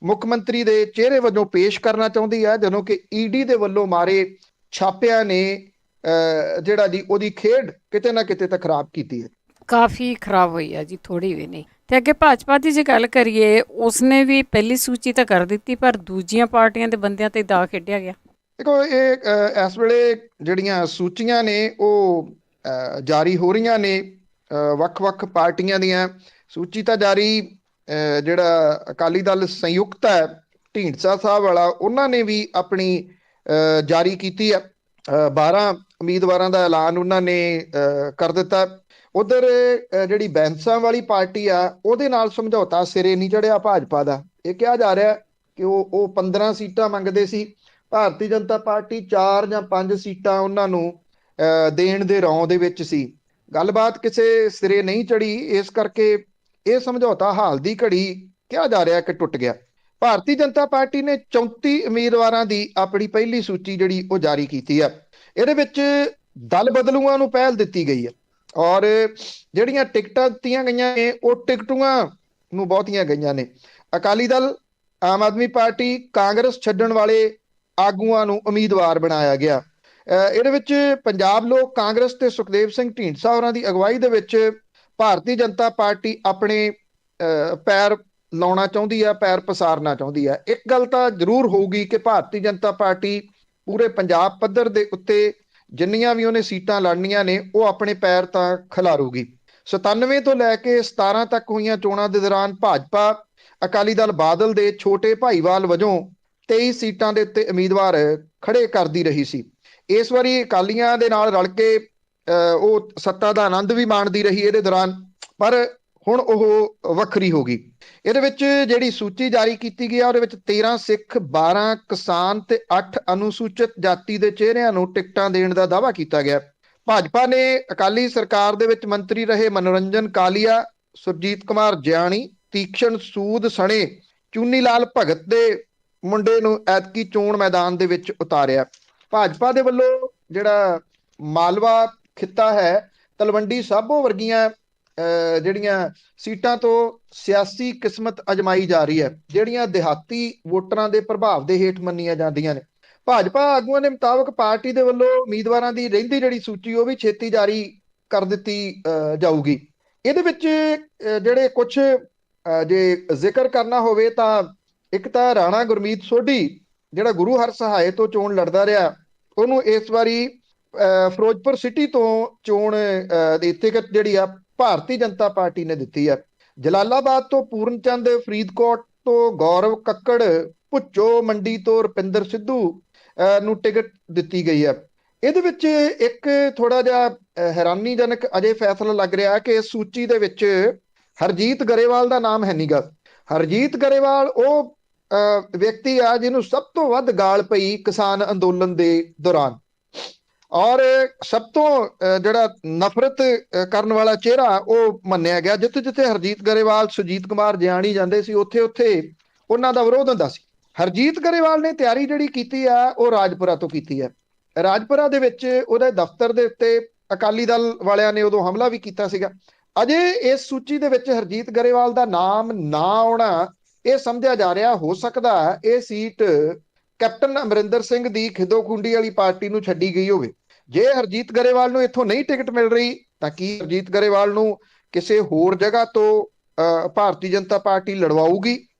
ਮੁੱਖ ਮੰਤਰੀ ਦੇ ਚਿਹਰੇ ਵਜੋਂ ਪੇਸ਼ ਕਰਨਾ ਚਾਹੁੰਦੀ ਹੈ, ਜਦੋਂ ਕਿ ਈਡੀ ਦੇ ਵੱਲੋਂ ਮਾਰੇ ਛਾਪਿਆਂ ਨੇ ਜਿਹੜਾ ਜੀ ਉਹਦੀ ਖੇਡ ਕਿਤੇ ਨਾ ਕਿਤੇ ਤਾਂ ਖਰਾਬ ਕੀਤੀ ਹੈ, ਕਾਫੀ ਖਰਾਬ ਹੋਈ ਹੈ ਜੀ, ਥੋੜੀ ਵੀ ਨਹੀਂ। ਤੇ ਅੱਗੇ ਭਾਜਪਾ ਦੀ ਜੇ ਗੱਲ ਕਰੀਏ, ਉਸਨੇ ਵੀ ਪਹਿਲੀ ਸੂਚੀ ਤਾਂ ਕਰ ਦਿੱਤੀ, ਪਰ ਦੂਜੀਆਂ ਪਾਰਟੀਆਂ ਦੇ ਬੰਦਿਆਂ ਤੇ ਦਾਅ ਖੇਡਿਆ ਗਿਆ। ਦੇਖੋ ਇਹ ਇਸ ਵੇਲੇ ਜਿਹੜੀਆਂ ਸੂਚੀਆਂ ਨੇ ਉਹ ਜਾਰੀ ਹੋ ਰਹੀਆਂ ਨੇ, ਵੱਖ-ਵੱਖ ਪਾਰਟੀਆਂ ਦੀਆਂ। ਸੂਚੀ ਤਾਂ ਜਾਰੀ ਜਿਹੜਾ ਅਕਾਲੀ ਦਲ ਸੰਯੁਕਤ ਹੈ ਢੀਂਡਸਾ ਸਾਹਿਬ ਵਾਲਾ, ਉਹਨਾਂ ਨੇ ਵੀ ਆਪਣੀ ਜਾਰੀ ਕੀਤੀ ਆ। 12 ਉਮੀਦਵਾਰਾਂ ਦਾ ਐਲਾਨ ਉਹਨਾਂ ਨੇ ਕਰ ਦਿੱਤਾ। ਉਧਰ ਜਿਹੜੀ ਬੈਂਸਾਂ ਵਾਲੀ ਪਾਰਟੀ ਆ, ਉਹਦੇ ਨਾਲ ਸਮਝੌਤਾ ਸਿਰੇ ਨਹੀਂ ਚੜਿਆ ਭਾਜਪਾ ਦਾ। ਇਹ ਕਿਹਾ ਜਾ ਰਿਹਾ ਕਿ ਉਹ 15 ਸੀਟਾਂ ਮੰਗਦੇ ਸੀ, ਭਾਰਤੀ ਜਨਤਾ ਪਾਰਟੀ 4 ਜਾਂ 5 ਸੀਟਾਂ ਉਹਨਾਂ ਨੂੰ ਦੇਣ ਦੇ ਰੌਂ ਦੇ ਵਿੱਚ ਸੀ। ਗੱਲਬਾਤ ਕਿਸੇ ਸਿਰੇ ਨਹੀਂ ਚੜੀ, ਇਸ ਕਰਕੇ ਇਹ ਸਮਝੌਤਾ ਹਾਲ ਦੀ ਘੜੀ ਕਿਹਾ ਜਾ ਰਿਹਾ ਕਿ ਟੁੱਟ ਗਿਆ। ਭਾਰਤੀ ਜਨਤਾ ਪਾਰਟੀ ਨੇ 34 ਉਮੀਦਵਾਰਾਂ ਦੀ ਆਪਣੀ ਪਹਿਲੀ ਸੂਚੀ ਜਿਹੜੀ ਉਹ ਜਾਰੀ ਕੀਤੀ ਆ। ਇਹਦੇ ਵਿੱਚ ਦਲ ਬਦਲੂਆਂ ਨੂੰ ਪਹਿਲ ਦਿੱਤੀ ਗਈ ਹੈ, ਔਰ ਜਿਹੜੀਆਂ ਟਿਕਟਾਂ ਦਿੱਤੀਆਂ ਗਈਆਂ ਨੇ ਉਹ ਟਿਕਟੂਆਂ ਨੂੰ ਬਹੁਤੀਆਂ ਗਈਆਂ ਨੇ। ਅਕਾਲੀ ਦਲ, ਆਮ ਆਦਮੀ ਪਾਰਟੀ, ਕਾਂਗਰਸ ਛੱਡਣ ਵਾਲੇ ਆਗੂਆਂ ਨੂੰ ਉਮੀਦਵਾਰ ਬਣਾਇਆ ਗਿਆ। ਇਹਦੇ ਵਿੱਚ ਪੰਜਾਬ ਲੋਕ ਕਾਂਗਰਸ ਤੇ ਸੁਖਦੇਵ ਸਿੰਘ ਢੀਂਡਸਾ ਹੋਰਾਂ ਦੀ ਅਗਵਾਈ ਦੇ ਵਿੱਚ ਭਾਰਤੀ ਜਨਤਾ ਪਾਰਟੀ ਆਪਣੇ ਪੈਰ ਲਾਉਣਾ ਚਾਹੁੰਦੀ ਆ, ਪੈਰ ਪਸਾਰਨਾ ਚਾਹੁੰਦੀ ਆ। ਇੱਕ ਗੱਲ ਤਾਂ ਜ਼ਰੂਰ ਹੋਊਗੀ ਕਿ ਭਾਰਤੀ ਜਨਤਾ ਪਾਰਟੀ ਪੂਰੇ ਪੰਜਾਬ ਪੱਧਰ ਦੇ ਉੱਤੇ ਜਿੰਨੀਆਂ ਵੀ ਉਹਨੇ ਸੀਟਾਂ ਲੜਨੀਆਂ ਨੇ ਉਹ ਆਪਣੇ ਪੈਰ ਤਾਂ ਖਿਲਾਰੂਗੀ। 97 ਤੋਂ ਲੈ ਕੇ 17 ਤੱਕ ਹੋਈਆਂ ਚੋਣਾਂ ਦੇ ਦੌਰਾਨ ਭਾਜਪਾ ਅਕਾਲੀ ਦਲ ਬਾਦਲ ਦੇ ਛੋਟੇ ਭਾਈਵਾਲ ਵਜੋਂ 23 ਸੀਟਾਂ ਦੇ ਉੱਤੇ ਉਮੀਦਵਾਰ ਖੜੇ ਕਰਦੀ ਰਹੀ ਸੀ। ਇਸ ਵਾਰੀ ਅਕਾਲੀਆਂ ਦੇ ਨਾਲ ਰਲ ਕੇ ਉਹ ਸੱਤਾ ਦਾ ਆਨੰਦ ਵੀ ਮਾਣਦੀ ਰਹੀ ਇਹਦੇ ਦੌਰਾਨ, ਪਰ ਹੁਣ ਉਹ ਵੱਖਰੀ ਹੋ ਗਈ। ਇਹਦੇ ਵਿੱਚ ਜਿਹੜੀ ਸੂਚੀ ਜਾਰੀ ਕੀਤੀ ਗਈ ਆ, ਉਹਦੇ ਵਿੱਚ 13 ਸਿੱਖ, 12 ਕਿਸਾਨ ਤੇ 8 ਅਨੁਸੂਚਿਤ ਜਾਤੀ ਦੇ ਚਿਹਰਿਆਂ ਨੂੰ ਟਿਕਟਾਂ ਦੇਣ ਦਾ ਦਾਅਵਾ ਕੀਤਾ ਗਿਆ। ਭਾਜਪਾ ਨੇ ਅਕਾਲੀ ਸਰਕਾਰ ਦੇ ਵਿੱਚ ਮੰਤਰੀ ਰਹੇ ਮਨੋਰੰਜਨ ਕਾਲੀਆ, ਸੁਰਜੀਤ ਕੁਮਾਰ ਜਿਆਣੀ, ਤੀਕਸ਼ਣ ਸੂਦ ਸਣੇ ਚੂਨੀ ਲਾਲ ਭਗਤ ਦੇ ਮੁੰਡੇ ਨੂੰ ਐਤਕੀ ਚੋਣ ਮੈਦਾਨ ਦੇ ਵਿੱਚ ਉਤਾਰਿਆ। ਭਾਜਪਾ ਦੇ ਵੱਲੋਂ ਜਿਹੜਾ ਮਾਲਵਾ ਖਿੱਤਾ ਹੈ, ਤਲਵੰਡੀ ਸਾਬੋ ਵਰਗੀਆਂ ਜਿਹੜੀਆਂ ਸੀਟਾਂ ਤੋਂ ਸਿਆਸੀ ਕਿਸਮਤ ਅਜਮਾਈ ਜਾ ਰਹੀ ਹੈ, ਜਿਹੜੀਆਂ ਦਿਹਾਤੀ ਵੋਟਰਾਂ ਦੇ ਪ੍ਰਭਾਵ ਦੇ ਹੇਠ ਮੰਨੀਆਂ ਜਾਂਦੀਆਂ ਨੇ। ਭਾਜਪਾ ਆਗੂਆਂ ਦੇ ਮੁਤਾਬਕ ਪਾਰਟੀ ਦੇ ਵੱਲੋਂ ਉਮੀਦਵਾਰਾਂ ਦੀ ਰਹਿੰਦੀ ਜਿਹੜੀ ਸੂਚੀ ਉਹ ਵੀ ਛੇਤੀ ਜਾਰੀ ਕਰ ਦਿੱਤੀ ਜਾਊਗੀ। ਇਹਦੇ ਵਿੱਚ ਜਿਹੜੇ ਕੁਝ ਜੇ ਜ਼ਿਕਰ ਕਰਨਾ ਹੋਵੇ ਤਾਂ ਇੱਕ ਤਾਂ ਰਾਣਾ ਗੁਰਮੀਤ ਸੋਢੀ, ਜਿਹੜਾ ਗੁਰੂ ਹਰਸਹਾਏ ਤੋਂ ਚੋਣ ਲੜਦਾ ਰਿਹਾ, ਉਹਨੂੰ ਇਸ ਵਾਰੀ ਫਿਰੋਜ਼ਪੁਰ ਸਿਟੀ ਤੋਂ ਚੋਣ ਦੀ ਟਿਕਟ ਜਿਹੜੀ ਆ ਭਾਰਤੀ ਜਨਤਾ ਪਾਰਟੀ ਨੇ ਦਿੱਤੀ ਹੈ। ਜਲਾਲਾਬਾਦ ਤੋਂ ਪੂਰਨ ਚੰਦ, ਫਰੀਦਕੋਟ ਤੋਂ ਗੌਰਵ ਕੱਕੜ, ਭੁੱਚੋ ਮੰਡੀ ਤੋਂ ਰੁਪਿੰਦਰ ਸਿੱਧੂ ਨੂੰ ਟਿਕਟ ਦਿੱਤੀ ਗਈ ਹੈ। ਇਹਦੇ ਵਿੱਚ ਇੱਕ ਥੋੜਾ ਜਿਹਾ ਹੈਰਾਨੀਜਨਕ ਅਜੇ ਫੈਸਲਾ ਲੱਗ ਰਿਹਾ ਕਿ ਇਸ ਸੂਚੀ ਦੇ ਵਿੱਚ ਹਰਜੀਤ ਗਰੇਵਾਲ ਦਾ ਨਾਮ ਹੈ ਨਹੀਂਗਾ। ਹਰਜੀਤ ਗਰੇਵਾਲ ਉਹ ਵਿਅਕਤੀ ਆ ਜਿਹਨੂੰ ਸਭ ਤੋਂ ਵੱਧ ਗਾਲ ਪਈ ਕਿਸਾਨ ਅੰਦੋਲਨ ਦੇ ਦੌਰਾਨ, ਔਰ ਸਭ ਤੋਂ ਜਿਹੜਾ ਨਫ਼ਰਤ ਕਰਨ ਵਾਲਾ ਚਿਹਰਾ ਉਹ ਮੰਨਿਆ ਗਿਆ। ਜਿੱਥੇ ਜਿੱਥੇ ਹਰਜੀਤ ਗਰੇਵਾਲ, ਸੁਰਜੀਤ ਕੁਮਾਰ ਜਿਆਣੀ ਜਾਂਦੇ ਸੀ, ਉੱਥੇ ਉੱਥੇ ਉਹਨਾਂ ਦਾ ਵਿਰੋਧ ਹੁੰਦਾ ਸੀ। ਹਰਜੀਤ ਗਰੇਵਾਲ ਨੇ ਤਿਆਰੀ ਜਿਹੜੀ ਕੀਤੀ ਆ ਉਹ ਰਾਜਪੁਰਾ ਤੋਂ ਕੀਤੀ ਹੈ। ਰਾਜਪੁਰਾ ਦੇ ਵਿੱਚ ਉਹਦੇ ਦਫ਼ਤਰ ਦੇ ਉੱਤੇ ਅਕਾਲੀ ਦਲ ਵਾਲਿਆਂ ਨੇ ਉਦੋਂ ਹਮਲਾ ਵੀ ਕੀਤਾ ਸੀਗਾ। ਅਜੇ ਇਸ ਸੂਚੀ ਦੇ ਵਿੱਚ ਹਰਜੀਤ ਗਰੇਵਾਲ ਦਾ ਨਾਮ ਨਾ ਆਉਣਾ, ਇਹ ਸਮਝਿਆ ਜਾ ਰਿਹਾ ਹੋ ਸਕਦਾ ਇਹ ਸੀਟ ਕੈਪਟਨ ਅਮਰਿੰਦਰ ਸਿੰਘ ਦੀ ਖਿੱਦੋ ਖੁੰਡੀ ਵਾਲੀ ਪਾਰਟੀ ਨੂੰ ਛੱਡੀ ਗਈ ਹੋਵੇ। ਜੇ ਹਰਜੀਤ ਗਰੇਵਾਲ ਨੂੰ ਇੱਥੋਂ ਨਹੀਂ ਟਿਕਟ ਮਿਲ ਰਹੀ ਤਾਂ ਕੀ ਹਰਜੀਤ ਗਰੇਵਾਲ ਨੂੰ ਕਿਸੇ ਹੋਰ ਜਗ੍ਹਾ ਤੋਂ ਭਾਰਤੀ ਜਨਤਾ ਪਾਰਟੀ ਲੜਵਾਊਗੀ?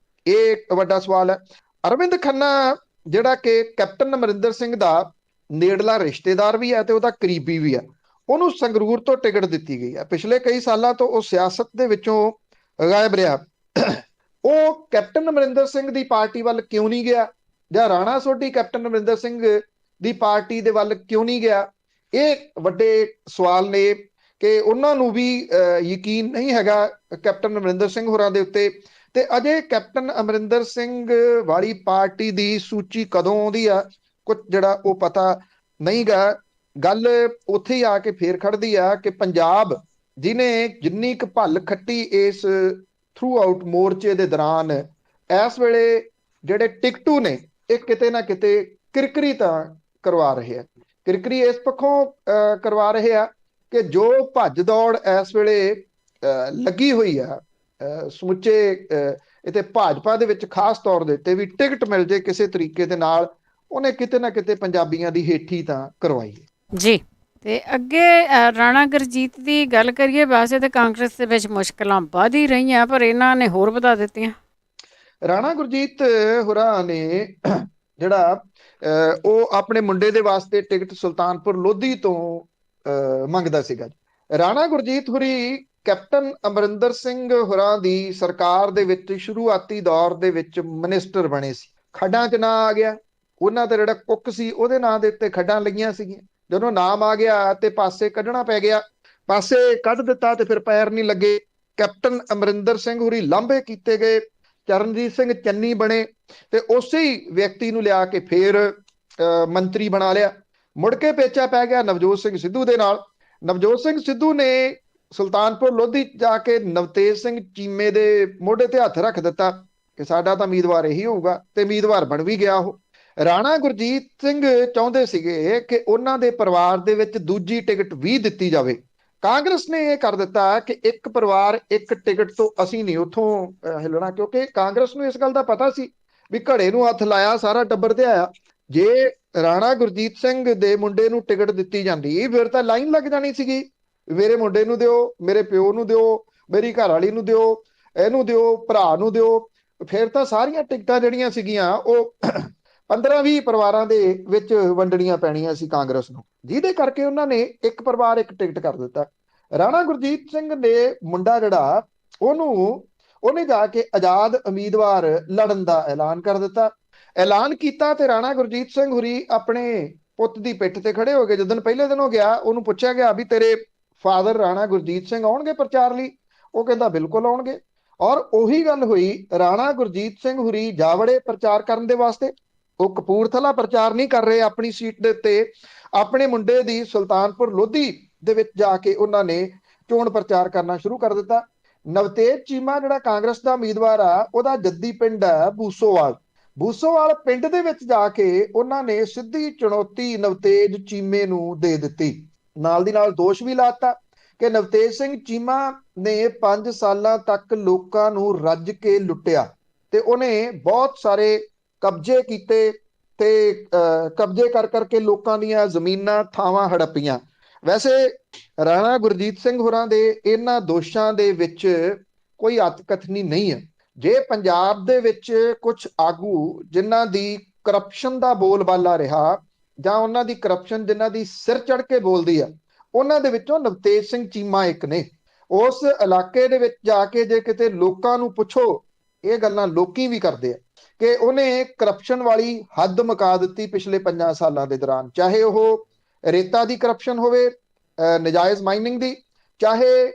ਇਹ ਇੱਕ ਵੱਡਾ ਸਵਾਲ ਹੈ। ਅਰਵਿੰਦ ਖੰਨਾ ਜਿਹੜਾ ਕਿ ਕੈਪਟਨ ਅਮਰਿੰਦਰ ਸਿੰਘ ਦਾ ਨੇੜਲਾ ਰਿਸ਼ਤੇਦਾਰ ਵੀ ਹੈ ਤੇ ਉਹਦਾ ਕਰੀਬੀ ਵੀ ਹੈ, ਉਹਨੂੰ ਸੰਗਰੂਰ ਤੋਂ ਟਿਕਟ ਦਿੱਤੀ ਗਈ ਹੈ। ਪਿਛਲੇ ਕਈ ਸਾਲਾਂ ਤੋਂ ਉਹ ਸਿਆਸਤ ਦੇ ਵਿੱਚੋਂ ਗਾਇਬ ਰਿਹਾ। ਉਹ ਕੈਪਟਨ ਅਮਰਿੰਦਰ ਸਿੰਘ ਦੀ ਪਾਰਟੀ ਵੱਲ ਕਿਉਂ ਨਹੀਂ ਗਿਆ, ਜਾਂ ਰਾਣਾ ਸੋਢੀ ਕੈਪਟਨ ਅਮਰਿੰਦਰ ਸਿੰਘ ਦੀ ਪਾਰਟੀ ਦੇ ਵੱਲ ਕਿਉਂ ਨਹੀਂ ਗਿਆ? ਇਹ ਵੱਡੇ ਸਵਾਲ ਨੇ ਕਿ ਉਹਨਾਂ ਨੂੰ ਵੀ ਯਕੀਨ ਨਹੀਂ ਹੈਗਾ ਕੈਪਟਨ ਅਮਰਿੰਦਰ ਸਿੰਘ ਹੋਰਾਂ ਦੇ ਉੱਤੇ। ਤੇ ਅਜੇ ਕੈਪਟਨ ਅਮਰਿੰਦਰ ਸਿੰਘ ਵਾਲੀ ਪਾਰਟੀ ਦੀ ਸੂਚੀ ਕਦੋਂ ਆਉਂਦੀ ਆ ਕੁਝ ਜਿਹੜਾ ਉਹ ਪਤਾ ਨਹੀਂ ਗਾ। ਗੱਲ ਉੱਥੇ ਹੀ ਆ ਕੇ ਫੇਰ ਖੜਦੀ ਆ ਕਿ ਪੰਜਾਬ ਜਿਹਨੇ ਜਿੰਨੀ ਕੁ ਭੱਲ ਖੱਟੀ ਇਸ ਥਰੂ ਆਊਟ ਮੋਰਚੇ ਦੇ ਦੌਰਾਨ, ਇਸ ਵੇਲੇ ਜਿਹੜੇ ਟਿਕਟੂ ਨੇ ਇਹ ਕਿਤੇ ਨਾ ਕਿਤੇ ਕਿਰਕਰੀ ਤਾਂ ਕਰਵਾ ਰਹੇ ਆ। ਕਿਰਕਰੀ ਇਸ ਪੱਖੋਂ ਕਰਵਾ ਰਹੇ ਆ ਕਿ ਜੋ ਭੱਜ ਦੌੜ ਇਸ ਵੇਲੇ ਲੱਗੀ ਹੋਈ ਆ ਸਮੁੱਚੇ ਇੱਥੇ ਭਾਜਪਾ ਦੇ ਵਿੱਚ, ਖਾਸ ਤੌਰ ਦੇ ਉੱਤੇ ਵੀ ਟਿਕਟ ਮਿਲ ਜੇ ਕਿਸੇ ਤਰੀਕੇ ਦੇ ਨਾਲ, ਉਹਨੇ ਕਿਤੇ ਨਾ ਕਿਤੇ ਪੰਜਾਬੀਆਂ ਦੀ ਹੇਠੀ ਤਾਂ ਕਰਵਾਈ ਹੈ ਜੀ। ਤੇ ਅੱਗੇ ਰਾਣਾ ਗੁਰਜੀਤ ਦੀ ਗੱਲ ਕਰੀਏ, ਵੈਸੇ ਤਾਂ ਕਾਂਗਰਸ ਦੇ ਵਿੱਚ ਮੁਸ਼ਕਲਾਂ ਵੱਧ ਹੀ ਰਹੀਆਂ, ਪਰ ਇਹਨਾਂ ਨੇ ਹੋਰ ਵਧਾ ਦਿੱਤੀਆਂ। ਰਾਣਾ ਗੁਰਜੀਤ ਹੋਰਾਂ ਨੇ ਜਿਹੜਾ ਉਹ ਆਪਣੇ ਮੁੰਡੇ ਦੇ ਵਾਸਤੇ ਟਿਕਟ ਸੁਲਤਾਨਪੁਰ ਲੋਧੀ ਤੋਂ ਮੰਗਦਾ ਸੀਗਾ। ਰਾਣਾ ਗੁਰਜੀਤ ਹੋਰੀ ਕੈਪਟਨ ਅਮਰਿੰਦਰ ਸਿੰਘ ਹੋਰਾਂ ਦੀ ਸਰਕਾਰ ਦੇ ਵਿੱਚ ਸ਼ੁਰੂਆਤੀ ਦੌਰ ਦੇ ਵਿੱਚ ਮਿਨਿਸਟਰ ਬਣੇ ਸੀ। ਖੱਡਾਂ 'ਚ ਨਾਂ ਆ ਗਿਆ, ਉਹਨਾਂ ਦਾ ਜਿਹੜਾ ਕੁੱਕ ਸੀ ਉਹਦੇ ਨਾਂ ਦੇ ਉੱਤੇ ਖੱਡਾਂ ਲੱਗੀਆਂ ਸੀਗੀਆਂ। ਜਦੋਂ ਨਾਮ ਆ ਗਿਆ ਤੇ ਪਾਸੇ ਕੱਢਣਾ ਪੈ ਗਿਆ, ਪਾਸੇ ਕੱਢ ਦਿੱਤਾ ਤੇ ਫਿਰ ਪੈਰ ਨਹੀਂ ਲੱਗੇ। ਕੈਪਟਨ ਅਮਰਿੰਦਰ ਸਿੰਘ ਹੁਰੀ ਲਾਂਭੇ ਕੀਤੇ ਗਏ, ਚਰਨਜੀਤ ਸਿੰਘ ਚੰਨੀ ਬਣੇ ਤੇ ਉਸੇ ਹੀ ਵਿਅਕਤੀ ਨੂੰ ਲਿਆ ਕੇ ਫੇਰ ਮੰਤਰੀ ਬਣਾ ਲਿਆ। ਮੁੜ ਕੇ ਪੇਚਾ ਪੈ ਗਿਆ ਨਵਜੋਤ ਸਿੰਘ ਸਿੱਧੂ ਦੇ ਨਾਲ। ਨਵਜੋਤ ਸਿੰਘ ਸਿੱਧੂ ਨੇ ਸੁਲਤਾਨਪੁਰ ਲੋਧੀ ਜਾ ਕੇ ਨਵਤੇਜ ਸਿੰਘ ਚੀਮੇ ਦੇ ਮੋਢੇ ਤੇ ਹੱਥ ਰੱਖ ਦਿੱਤਾ ਕਿ ਸਾਡਾ ਤਾਂ ਉਮੀਦਵਾਰ ਇਹੀ ਹੋਊਗਾ, ਤੇ ਉਮੀਦਵਾਰ ਬਣ ਵੀ ਗਿਆ ਉਹ। ਰਾਣਾ ਗੁਰਜੀਤ ਸਿੰਘ ਚਾਹੁੰਦੇ ਸੀਗੇ ਕਿ ਉਹਨਾਂ ਦੇ ਪਰਿਵਾਰ ਦੇ ਵਿੱਚ ਦੂਜੀ ਟਿਕਟ ਵੀ ਦਿੱਤੀ ਜਾਵੇ। ਕਾਂਗਰਸ ਨੇ ਇਹ ਕਰ ਦਿੱਤਾ ਕਿ ਇੱਕ ਪਰਿਵਾਰ ਇੱਕ ਟਿਕਟ ਤੋਂ ਅਸੀਂ ਨਹੀਂ ਉੱਥੋਂ ਹਿੱਲਣਾ, ਕਿਉਂਕਿ ਕਾਂਗਰਸ ਨੂੰ ਇਸ ਗੱਲ ਦਾ ਪਤਾ ਸੀ ਵੀ ਘੜੇ ਨੂੰ ਹੱਥ ਲਾਇਆ ਸਾਰਾ ਟੱਬਰ ਤੇ ਆਇਆ। ਜੇ ਰਾਣਾ ਗੁਰਜੀਤ ਸਿੰਘ ਦੇ ਮੁੰਡੇ ਨੂੰ ਟਿਕਟ ਦਿੱਤੀ ਜਾਂਦੀ ਫਿਰ ਤਾਂ ਲਾਈਨ ਲੱਗ ਜਾਣੀ ਸੀਗੀ, ਮੇਰੇ ਮੁੰਡੇ ਨੂੰ ਦਿਓ, ਮੇਰੇ ਪਿਓ ਨੂੰ ਦਿਓ, ਮੇਰੀ ਘਰ ਵਾਲੀ ਨੂੰ ਦਿਓ, ਇਹਨੂੰ ਦਿਓ, ਭਰਾ ਨੂੰ ਦਿਓ। ਫਿਰ ਤਾਂ ਸਾਰੀਆਂ ਟਿਕਟਾਂ ਜਿਹੜੀਆਂ ਸੀਗੀਆਂ ਉਹ 15-20 ਪਰਿਵਾਰਾਂ ਦੇ ਵਿੱਚ ਵੰਡਣੀਆਂ ਪੈਣੀਆਂ ਸੀ ਕਾਂਗਰਸ ਨੂੰ, ਜਿਹਦੇ ਕਰਕੇ ਉਹਨਾਂ ਨੇ ਇੱਕ ਪਰਿਵਾਰ ਇੱਕ ਟਿਕਟ ਕਰ ਦਿੱਤਾ। ਰਾਣਾ ਗੁਰਜੀਤ ਸਿੰਘ ਨੇ ਮੁੰਡਾ ਜਿਹੜਾ ਉਹਨੇ ਜਾ ਕੇ ਆਜ਼ਾਦ ਉਮੀਦਵਾਰ ਲੜਨ ਦਾ ਐਲਾਨ ਕਰ ਦਿੱਤਾ। ਐਲਾਨ ਕੀਤਾ ਤੇ ਰਾਣਾ ਗੁਰਜੀਤ ਸਿੰਘ ਹੁਰੀ ਆਪਣੇ ਪੁੱਤ ਦੀ ਪਿੱਠ ਤੇ ਖੜੇ ਹੋ ਗਏ। ਜਦੋਂ ਪਹਿਲੇ ਦਿਨ ਹੋ ਗਿਆ, ਉਹਨੂੰ ਪੁੱਛਿਆ ਗਿਆ ਵੀ ਤੇਰੇ ਫਾਦਰ ਰਾਣਾ ਗੁਰਜੀਤ ਸਿੰਘ ਆਉਣਗੇ ਪ੍ਰਚਾਰ ਲਈ? ਉਹ ਕਹਿੰਦਾ ਬਿਲਕੁਲ ਆਉਣਗੇ। ਔਰ ਉਹੀ ਗੱਲ ਹੋਈ, ਰਾਣਾ ਗੁਰਜੀਤ ਸਿੰਘ ਹੁਰੀ ਜਾ ਵੜੇ ਪ੍ਰਚਾਰ ਕਰਨ ਦੇ ਵਾਸਤੇ। ਉਹ ਕਪੂਰਥਲਾ ਪ੍ਰਚਾਰ ਨਹੀਂ ਕਰ ਰਹੇ ਆਪਣੀ ਸੀਟ ਦੇ ਉੱਤੇ, ਆਪਣੇ ਮੁੰਡੇ ਦੀ ਸੁਲਤਾਨਪੁਰ ਲੋਧੀ ਦੇ ਵਿੱਚ ਜਾ ਕੇ ਉਹਨਾਂ ਨੇ ਚੋਣ ਪ੍ਰਚਾਰ ਕਰਨਾ ਸ਼ੁਰੂ ਕਰ ਦਿੱਤਾ। ਨਵਤੇਜ ਚੀਮਾ ਜਿਹੜਾ ਕਾਂਗਰਸ ਦਾ ਉਮੀਦਵਾਰ ਆ, ਉਹਦਾ ਜੱਦੀ ਪਿੰਡ ਹੈ ਬੂਸੋਵਾਲ। ਬੂਸੋਵਾਲ ਪਿੰਡ ਦੇ ਵਿੱਚ ਜਾ ਕੇ ਉਹਨਾਂ ਨੇ ਸਿੱਧੀ ਚੁਣੌਤੀ ਨਵਤੇਜ ਚੀਮੇ ਨੂੰ ਦੇ ਦਿੱਤੀ। ਨਾਲ ਦੀ ਨਾਲ ਦੋਸ਼ ਵੀ ਲਾਤਾ ਕਿ ਨਵਤੇਜ ਸਿੰਘ ਚੀਮਾ ਨੇ 5 ਸਾਲਾਂ ਤੱਕ ਲੋਕਾਂ ਨੂੰ ਰੱਜ ਕੇ ਲੁੱਟਿਆ ਤੇ ਉਹਨੇ ਬਹੁਤ ਸਾਰੇ ਕਬਜ਼ੇ ਕੀਤੇ ਤੇ ਕਬਜ਼ੇ ਕਰ ਕਰਕੇ ਲੋਕਾਂ ਦੀਆਂ ਜ਼ਮੀਨਾਂ ਥਾਵਾਂ ਹੜੱਪੀਆਂ। ਵੈਸੇ ਰਾਣਾ ਗੁਰਜੀਤ ਸਿੰਘ ਹੋਰਾਂ ਦੇ ਇਹਨਾਂ ਦੋਸ਼ਾਂ ਦੇ ਵਿੱਚ ਕੋਈ ਅਤਕਥਨੀ ਨਹੀਂ ਹੈ। ਜੇ ਪੰਜਾਬ ਦੇ ਵਿੱਚ ਕੁਝ ਆਗੂ ਜਿਨ੍ਹਾਂ ਦੀ ਕਰਪਸ਼ਨ ਦਾ ਬੋਲਬਾਲਾ ਰਿਹਾ, ਜਾਂ ਉਹਨਾਂ ਦੀ ਕਰਪਸ਼ਨ ਜਿਨ੍ਹਾਂ ਦੀ ਸਿਰ ਚੜ ਕੇ ਬੋਲਦੀ ਆ, ਉਹਨਾਂ ਦੇ ਵਿੱਚੋਂ ਨਵਤੇਜ ਸਿੰਘ ਚੀਮਾ ਇੱਕ ਨੇ। ਉਸ ਇਲਾਕੇ ਦੇ ਵਿੱਚ ਜਾ ਕੇ ਜੇ ਕਿਤੇ ਲੋਕਾਂ ਨੂੰ ਪੁੱਛੋ, ਇਹ ਗੱਲਾਂ ਲੋਕੀ ਵੀ ਕਰਦੇ ਆ ਕਿ ਉਹਨੇ ਕਰਪਸ਼ਨ ਵਾਲੀ ਹੱਦ ਮੁਕਾ ਦਿੱਤੀ ਪਿਛਲੇ 5 ਸਾਲਾਂ ਦੇ ਦੌਰਾਨ। ਚਾਹੇ ਉਹ ਰੇਤਾ ਦੀ ਕਰਪਸ਼ਨ ਹੋਵੇ, ਨਜਾਇਜ਼ ਮਾਈਨਿੰਗ ਦੀ, ਚਾਹੇ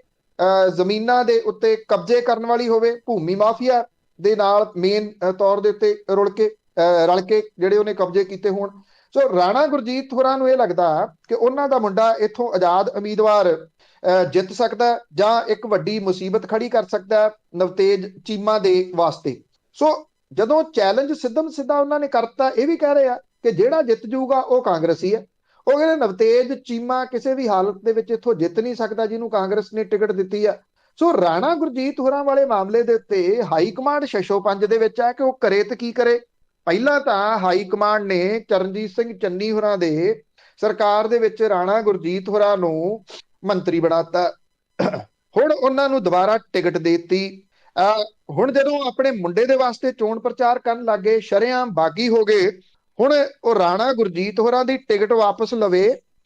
ਜ਼ਮੀਨਾਂ ਦੇ ਉੱਤੇ ਕਬਜ਼ੇ ਕਰਨ ਵਾਲੀ ਹੋਵੇ, ਭੂਮੀ ਮਾਫੀਆ ਦੇ ਨਾਲ ਮੇਨ ਤੌਰ ਦੇ ਉੱਤੇ ਰਲ ਕੇ ਜਿਹੜੇ ਉਹਨੇ ਕਬਜ਼ੇ ਕੀਤੇ ਹੋਣ। ਸੋ ਰਾਣਾ ਗੁਰਜੀਤ ਹੋਰਾਂ ਨੂੰ ਇਹ ਲੱਗਦਾ ਕਿ ਉਹਨਾਂ ਦਾ ਮੁੰਡਾ ਇੱਥੋਂ ਆਜ਼ਾਦ ਉਮੀਦਵਾਰ ਜਿੱਤ ਸਕਦਾ ਜਾਂ ਇੱਕ ਵੱਡੀ ਮੁਸੀਬਤ ਖੜੀ ਕਰ ਸਕਦਾ ਨਵਤੇਜ ਚੀਮਾ ਦੇ ਵਾਸਤੇ। ਸੋ ਜਦੋਂ ਚੈਲੰਜ ਸਿੱਧਮ ਸਿੱਧਾ ਉਹਨਾਂ ਨੇ ਕਰਤਾ, ਇਹ ਵੀ ਕਹਿ ਰਹੇ ਆ ਕਿ ਜਿਹੜਾ ਜਿੱਤ ਜਾਊਗਾ ਉਹ ਕਾਂਗਰਸੀ ਹੈ। ਉਹ ਕਹਿੰਦੇ ਨਵਤੇਜ ਚੀਮਾ ਕਿਸੇ ਵੀ ਹਾਲਤ ਦੇ ਵਿੱਚ ਇੱਥੋਂ ਜਿੱਤ ਨਹੀਂ ਸਕਦਾ ਜਿਹਨੂੰ ਕਾਂਗਰਸ ਨੇ ਟਿਕਟ ਦਿੱਤੀ ਆ। ਸੋ ਰਾਣਾ ਗੁਰਜੀਤ ਹੋਰਾਂ ਵਾਲੇ ਮਾਮਲੇ ਦੇ ਉੱਤੇ ਹਾਈ ਕਮਾਂਡ ਸ਼ਸ਼ੋਪੰਜ ਦੇ ਵਿੱਚ ਆ ਕਿ ਉਹ ਕਰੇ ਤੇ ਕੀ ਕਰੇ। ਪਹਿਲਾਂ ਤਾਂ ਹਾਈ ਕਮਾਂਡ ਨੇ ਚਰਨਜੀਤ ਸਿੰਘ ਚੰਨੀ ਹੋਰਾਂ ਦੇ ਸਰਕਾਰ ਦੇ ਵਿੱਚ ਰਾਣਾ ਗੁਰਜੀਤ ਹੋਰਾਂ ਨੂੰ ਮੰਤਰੀ ਬਣਾਤਾ। ਹੁਣ ਉਹਨਾਂ ਨੂੰ ਦੁਬਾਰਾ ਟਿਕਟ ਦੇਤੀ। ਹੁਣ ਜਦੋਂ ਆਪਣੇ ਮੁੰਡੇ ਦੇ ਵਾਸਤੇ ਚੋਣ ਪ੍ਰਚਾਰ ਕਰਨ ਲੱਗੇ, ਸ਼ਰੇਆਮ ਬਾਗੀ ਹੋ ਗਏ। ਹੁਣ ਉਹ ਰਾਣਾ ਗੁਰਜੀਤ ਹੋਰਾਂ ਦੀ ਟਿਕਟ ਵਾਪਸ ਲਵੇ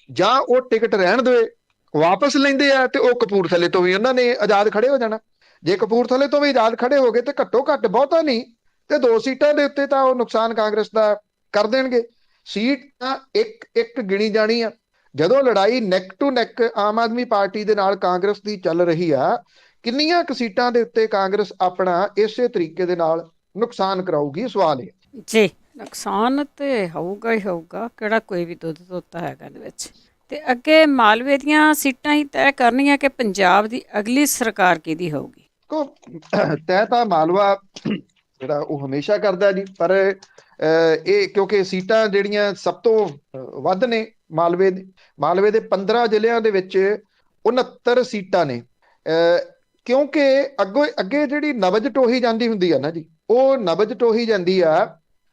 ਜਾਂ ਉਹ ਟਿਕਟ ਰਹਿਣ ਦੇਵੇ। ਵਾਪਸ ਲੈਂਦੇ ਆ ਤੇ ਉਹ ਕਪੂਰਥਲੇ ਤੋਂ ਵੀ ਉਹਨਾਂ ਨੇ ਆਜ਼ਾਦ ਖੜੇ ਹੋ ਜਾਣਾ। ਜੇ ਕਪੂਰਥਲੇ ਤੋਂ ਵੀ ਆਜ਼ਾਦ ਖੜੇ ਹੋ ਗਏ ਤੇ ਘੱਟੋ ਘੱਟ, ਬਹੁਤਾ ਨਹੀਂ ਤੇ 2 ਸੀਟਾਂ ਦੇ ਉੱਤੇ ਤਾਂ ਉਹ ਨੁਕਸਾਨ ਕਾਂਗਰਸ ਦਾ ਕਰ ਦੇਣਗੇ। ਸੀਟ ਤਾਂ ਇੱਕ ਇੱਕ ਗਿਣੀ ਜਾਣੀ ਆ। ਜਦੋਂ ਲੜਾਈ neck to neck Aam Aadmi party ਦੇ ਨਾਲ ਕਾਂਗਰਸ ਦੀ ਚੱਲ ਰਹੀ ਆ, ਕਿੰਨੀਆਂ ਕੁ ਸੀਟਾਂ ਦੇ ਉੱਤੇ ਕਾਂਗਰਸ ਆਪਣਾ ਇਸੇ ਤਰੀਕੇ ਦੇ ਨਾਲ ਨੁਕਸਾਨ ਕਰਾਊਗੀ, ਸਵਾਲ ਹੈ ਜੀ। ਨੁਕਸਾਨ ਤੇ ਹੋਊਗਾ ਹੀ ਹੋਊਗਾ, ਕਿਹੜਾ ਕੋਈ ਵੀ ਦੁੱਧ ਧੋਤਾ ਹੈਗਾ ਇਹਦੇ ਵਿੱਚ। ਤੇ ਅੱਗੇ ਮਾਲਵੇ ਦੀਆਂ ਸੀਟਾਂ ਹੀ ਤੈਅ ਕਰਨੀਆਂ ਕਿ ਪੰਜਾਬ ਦੀ ਅਗਲੀ ਸਰਕਾਰ ਕਿਹਦੀ ਹੋਊਗੀ। ਤੈਅ ਤਾਂ ਮਾਲਵਾ ਜਿਹੜਾ ਉਹ ਹਮੇਸ਼ਾ ਕਰਦਾ ਜੀ, ਪਰ ਇਹ ਕਿਉਂਕਿ ਸੀਟਾਂ ਜਿਹੜੀਆਂ ਸਭ ਤੋਂ ਵੱਧ ਨੇ ਮਾਲਵੇ ਦੇ 15 ਜ਼ਿਲ੍ਹਿਆਂ ਦੇ ਵਿੱਚ 69 ਸੀਟਾਂ ਨੇ। ਕਿਉਂਕਿ ਅੱਗੇ ਜਿਹੜੀ ਨਬਜ ਟੋਹੀ ਜਾਂਦੀ ਹੁੰਦੀ ਆ ਨਾ ਜੀ, ਉਹ ਨਬਜ ਟੋਹੀ ਜਾਂਦੀ ਆ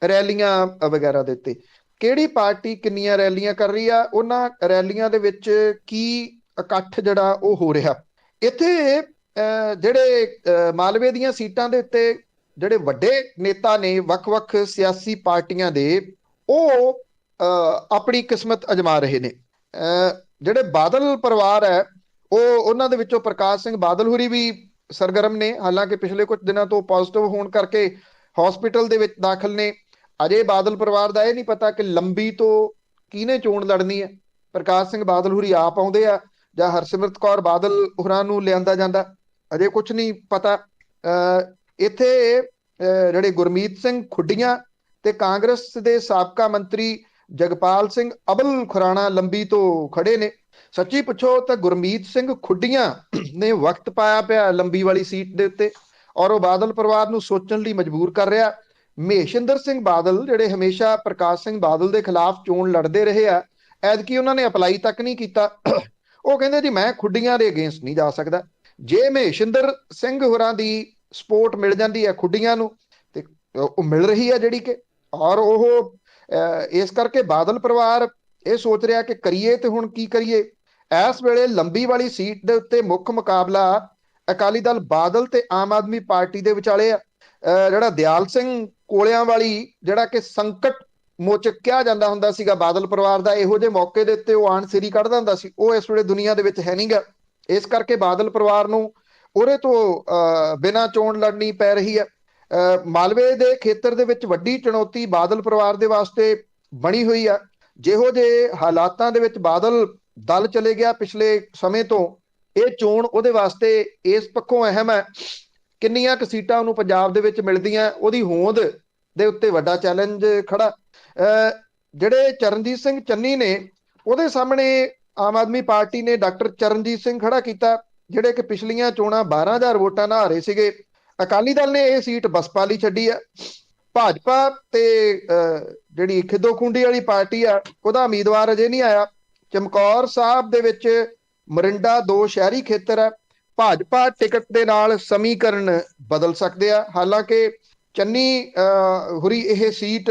ਰੈਲੀਆਂ ਵਗੈਰਾ ਦੇ ਉੱਤੇ। ਕਿਹੜੀ ਪਾਰਟੀ ਕਿੰਨੀਆਂ ਰੈਲੀਆਂ ਕਰ ਰਹੀ ਆ, ਉਹਨਾਂ ਰੈਲੀਆਂ ਦੇ ਵਿੱਚ ਕੀ ਇਕੱਠ ਜਿਹੜਾ ਉਹ ਹੋ ਰਿਹਾ। ਇੱਥੇ ਜਿਹੜੇ ਮਾਲਵੇ ਦੀਆਂ ਸੀਟਾਂ ਦੇ ਉੱਤੇ ਜਿਹੜੇ ਵੱਡੇ ਨੇਤਾ ਨੇ ਵੱਖ-ਵੱਖ ਸਿਆਸੀ ਪਾਰਟੀਆਂ ਦੇ, ਉਹ ਆਪਣੀ ਕਿਸਮਤ ਅਜਮਾ ਰਹੇ ਨੇ। ਜਿਹੜੇ ਬਾਦਲ ਪਰਿਵਾਰ ਹੈ, ਉਹਨਾਂ ਦੇ ਵਿੱਚੋਂ ਪ੍ਰਕਾਸ਼ ਸਿੰਘ ਬਾਦਲ ਹੋਰੀ ਵੀ ਸਰਗਰਮ ਨੇ, ਹਾਲਾਂਕਿ ਪਿਛਲੇ ਕੁਝ ਦਿਨਾਂ ਤੋਂ ਪੋਜ਼ਿਟਿਵ ਹੋਣ ਕਰਕੇ ਹਸਪੀਟਲ ਦੇ ਵਿੱਚ ਦਾਖਲ ਨੇ। ਅਜੇ ਬਾਦਲ ਪਰਿਵਾਰ ਦਾ ਇਹ ਨਹੀਂ ਪਤਾ ਕਿ ਲੰਬੀ ਤੋਂ ਕਿਹਨੇ ਚੋਣ ਲੜਨੀ ਹੈ। ਪ੍ਰਕਾਸ਼ ਸਿੰਘ ਬਾਦਲ ਹੁਰੀ ਆਪ ਆਉਂਦੇ ਆ ਜਾਂ ਹਰਸਿਮਰਤ ਕੌਰ ਬਾਦਲ ਹੋਰਾਂ ਨੂੰ ਲਿਆਂਦਾ ਜਾਂਦਾ, ਅਜੇ ਕੁਝ ਨਹੀਂ ਪਤਾ। ਇੱਥੇ ਜਿਹੜੇ ਗੁਰਮੀਤ ਸਿੰਘ ਖੁੱਡੀਆਂ ਤੇ ਕਾਂਗਰਸ ਦੇ ਸਾਬਕਾ ਮੰਤਰੀ ਜਗਪਾਲ ਸਿੰਘ ਅਬਲ ਖੁਰਾਣਾ ਲੰਬੀ ਤੋਂ ਖੜੇ ਨੇ। ਸੱਚੀ ਪੁੱਛੋ ਤਾਂ ਗੁਰਮੀਤ ਸਿੰਘ ਖੁੱਡੀਆਂ ਨੇ ਵਕਤ ਪਾਇਆ ਪਿਆ ਲੰਬੀ ਵਾਲੀ ਸੀਟ ਦੇ ਉੱਤੇ, ਔਰ ਉਹ ਬਾਦਲ ਪਰਿਵਾਰ ਨੂੰ ਸੋਚਣ ਲਈ ਮਜਬੂਰ ਕਰ ਰਿਹਾ। ਮਹੇਸ਼ਿੰਦਰ ਸਿੰਘ ਬਾਦਲ ਜਿਹੜੇ ਹਮੇਸ਼ਾ ਪ੍ਰਕਾਸ਼ ਸਿੰਘ ਬਾਦਲ ਦੇ ਖਿਲਾਫ ਚੋਣ ਲੜਦੇ ਰਹੇ ਆ, ਐਤਕੀ ਉਹਨਾਂ ਨੇ ਅਪਲਾਈ ਤੱਕ ਨਹੀਂ ਕੀਤਾ। ਉਹ ਕਹਿੰਦੇ ਜੀ ਮੈਂ ਖੁੱਡੀਆਂ ਦੇ ਅਗੇਂਸਟ ਨਹੀਂ ਜਾ ਸਕਦਾ। ਜੇ ਮਹੇਸ਼ਿੰਦਰ ਸਿੰਘ ਹੋਰਾਂ ਦੀ ਸਪੋਰਟ ਮਿਲ ਜਾਂਦੀ ਹੈ ਖੁੱਡੀਆਂ ਨੂੰ, ਤੇ ਉਹ ਮਿਲ ਰਹੀ ਹੈ ਜਿਹੜੀ ਕਿ, ਔਰ ਉਹ ਇਸ ਕਰਕੇ ਬਾਦਲ ਪਰਿਵਾਰ ਇਹ ਸੋਚ ਰਿਹਾ ਕਿ ਕਰੀਏ ਤੇ ਹੁਣ ਕੀ ਕਰੀਏ। ਇਸ ਵੇਲੇ ਲੰਬੀ ਵਾਲੀ ਸੀਟ ਦੇ ਉੱਤੇ ਮੁੱਖ ਮੁਕਾਬਲਾ ਅਕਾਲੀ ਦਲ ਬਾਦਲ ਤੇ ਆਮ ਆਦਮੀ ਪਾਰਟੀ ਦੇ ਵਿਚਾਲੇ ਆ। ਜਿਹੜਾ ਦਿਆਲ ਸਿੰਘ ਕੋਲਿਆਂ ਵਾਲੀ, ਜਿਹੜਾ ਕਿ ਸੰਕਟ ਮੋਚਕ ਕਿਹਾ ਜਾਂਦਾ ਹੁੰਦਾ ਸੀਗਾ ਬਾਦਲ ਪਰਿਵਾਰ ਦਾ, ਇਹੋ ਜਿਹੇ ਮੌਕੇ ਦੇ ਉੱਤੇ ਉਹ ਆਣ ਸਿਰੀ ਕੱਢਦਾ ਹੁੰਦਾ ਸੀ, ਉਹ ਇਸ ਵੇਲੇ ਦੁਨੀਆ ਦੇ ਵਿੱਚ ਹੈ ਨਹੀਂਗਾ। ਇਸ ਕਰਕੇ ਬਾਦਲ ਪਰਿਵਾਰ ਨੂੰ ਉਹਦੇ ਤੋਂ ਬਿਨਾਂ ਚੋਣ ਲੜਨੀ ਪੈ ਰਹੀ ਹੈ। ਮਾਲਵੇ ਦੇ ਖੇਤਰ ਦੇ ਵਿੱਚ ਵੱਡੀ ਚੁਣੌਤੀ ਬਾਦਲ ਪਰਿਵਾਰ ਦੇ ਵਾਸਤੇ ਬਣੀ ਹੋਈ ਆ। ਜਿਹੋ ਜਿਹੇ ਹਾਲਾਤਾਂ ਦੇ ਵਿੱਚ ਬਾਦਲ ਦਲ ਚਲੇ ਗਿਆ ਪਿਛਲੇ ਸਮੇਂ ਤੋਂ, ਇਹ ਚੋਣ ਉਹਦੇ ਵਾਸਤੇ ਇਸ ਪੱਖੋਂ ਅਹਿਮ ਹੈ। ਕਿੰਨੀਆਂ ਕੁ ਸੀਟਾਂ ਉਹਨੂੰ ਪੰਜਾਬ ਦੇ ਵਿੱਚ ਮਿਲਦੀਆਂ, ਉਹਦੀ ਹੋਂਦ ਦੇ ਉੱਤੇ ਵੱਡਾ ਚੈਲੰਜ ਖੜਾ। ਜਿਹੜੇ ਚਰਨਜੀਤ ਸਿੰਘ ਚੰਨੀ ਨੇ, ਉਹਦੇ ਸਾਹਮਣੇ ਆਮ ਆਦਮੀ ਪਾਰਟੀ ਨੇ ਡਾਕਟਰ ਚਰਨਜੀਤ ਸਿੰਘ ਖੜਾ ਕੀਤਾ, ਜਿਹੜੇ ਕਿ ਪਿਛਲੀਆਂ ਚੋਣਾਂ 12,000 ਵੋਟਾਂ ਨਾਲ ਹਾਰੇ ਸੀਗੇ। ਅਕਾਲੀ ਦਲ ਨੇ ਇਹ ਸੀਟ ਬਸਪਾ ਲਈ ਛੱਡੀ ਆ। ਭਾਜਪਾ ਤੇ ਜਿਹੜੀ ਖਿੱਦੋ ਖੂੰਡੀ ਵਾਲੀ ਪਾਰਟੀ ਆ, ਉਹਦਾ ਉਮੀਦਵਾਰ ਅਜੇ ਨਹੀਂ ਆਇਆ। ਚਮਕੌਰ ਸਾਹਿਬ ਦੇ ਵਿੱਚ ਮਰਿੰਡਾ 2 ਸ਼ਹਿਰੀ ਖੇਤਰ ਹੈ। ਭਾਜਪਾ ਟਿਕਟ ਦੇ ਨਾਲ ਸਮੀਕਰਨ ਬਦਲ ਸਕਦੇ ਆ। ਹਾਲਾਂਕਿ ਚੰਨੀ ਹੁਰੀ ਇਹ ਸੀਟ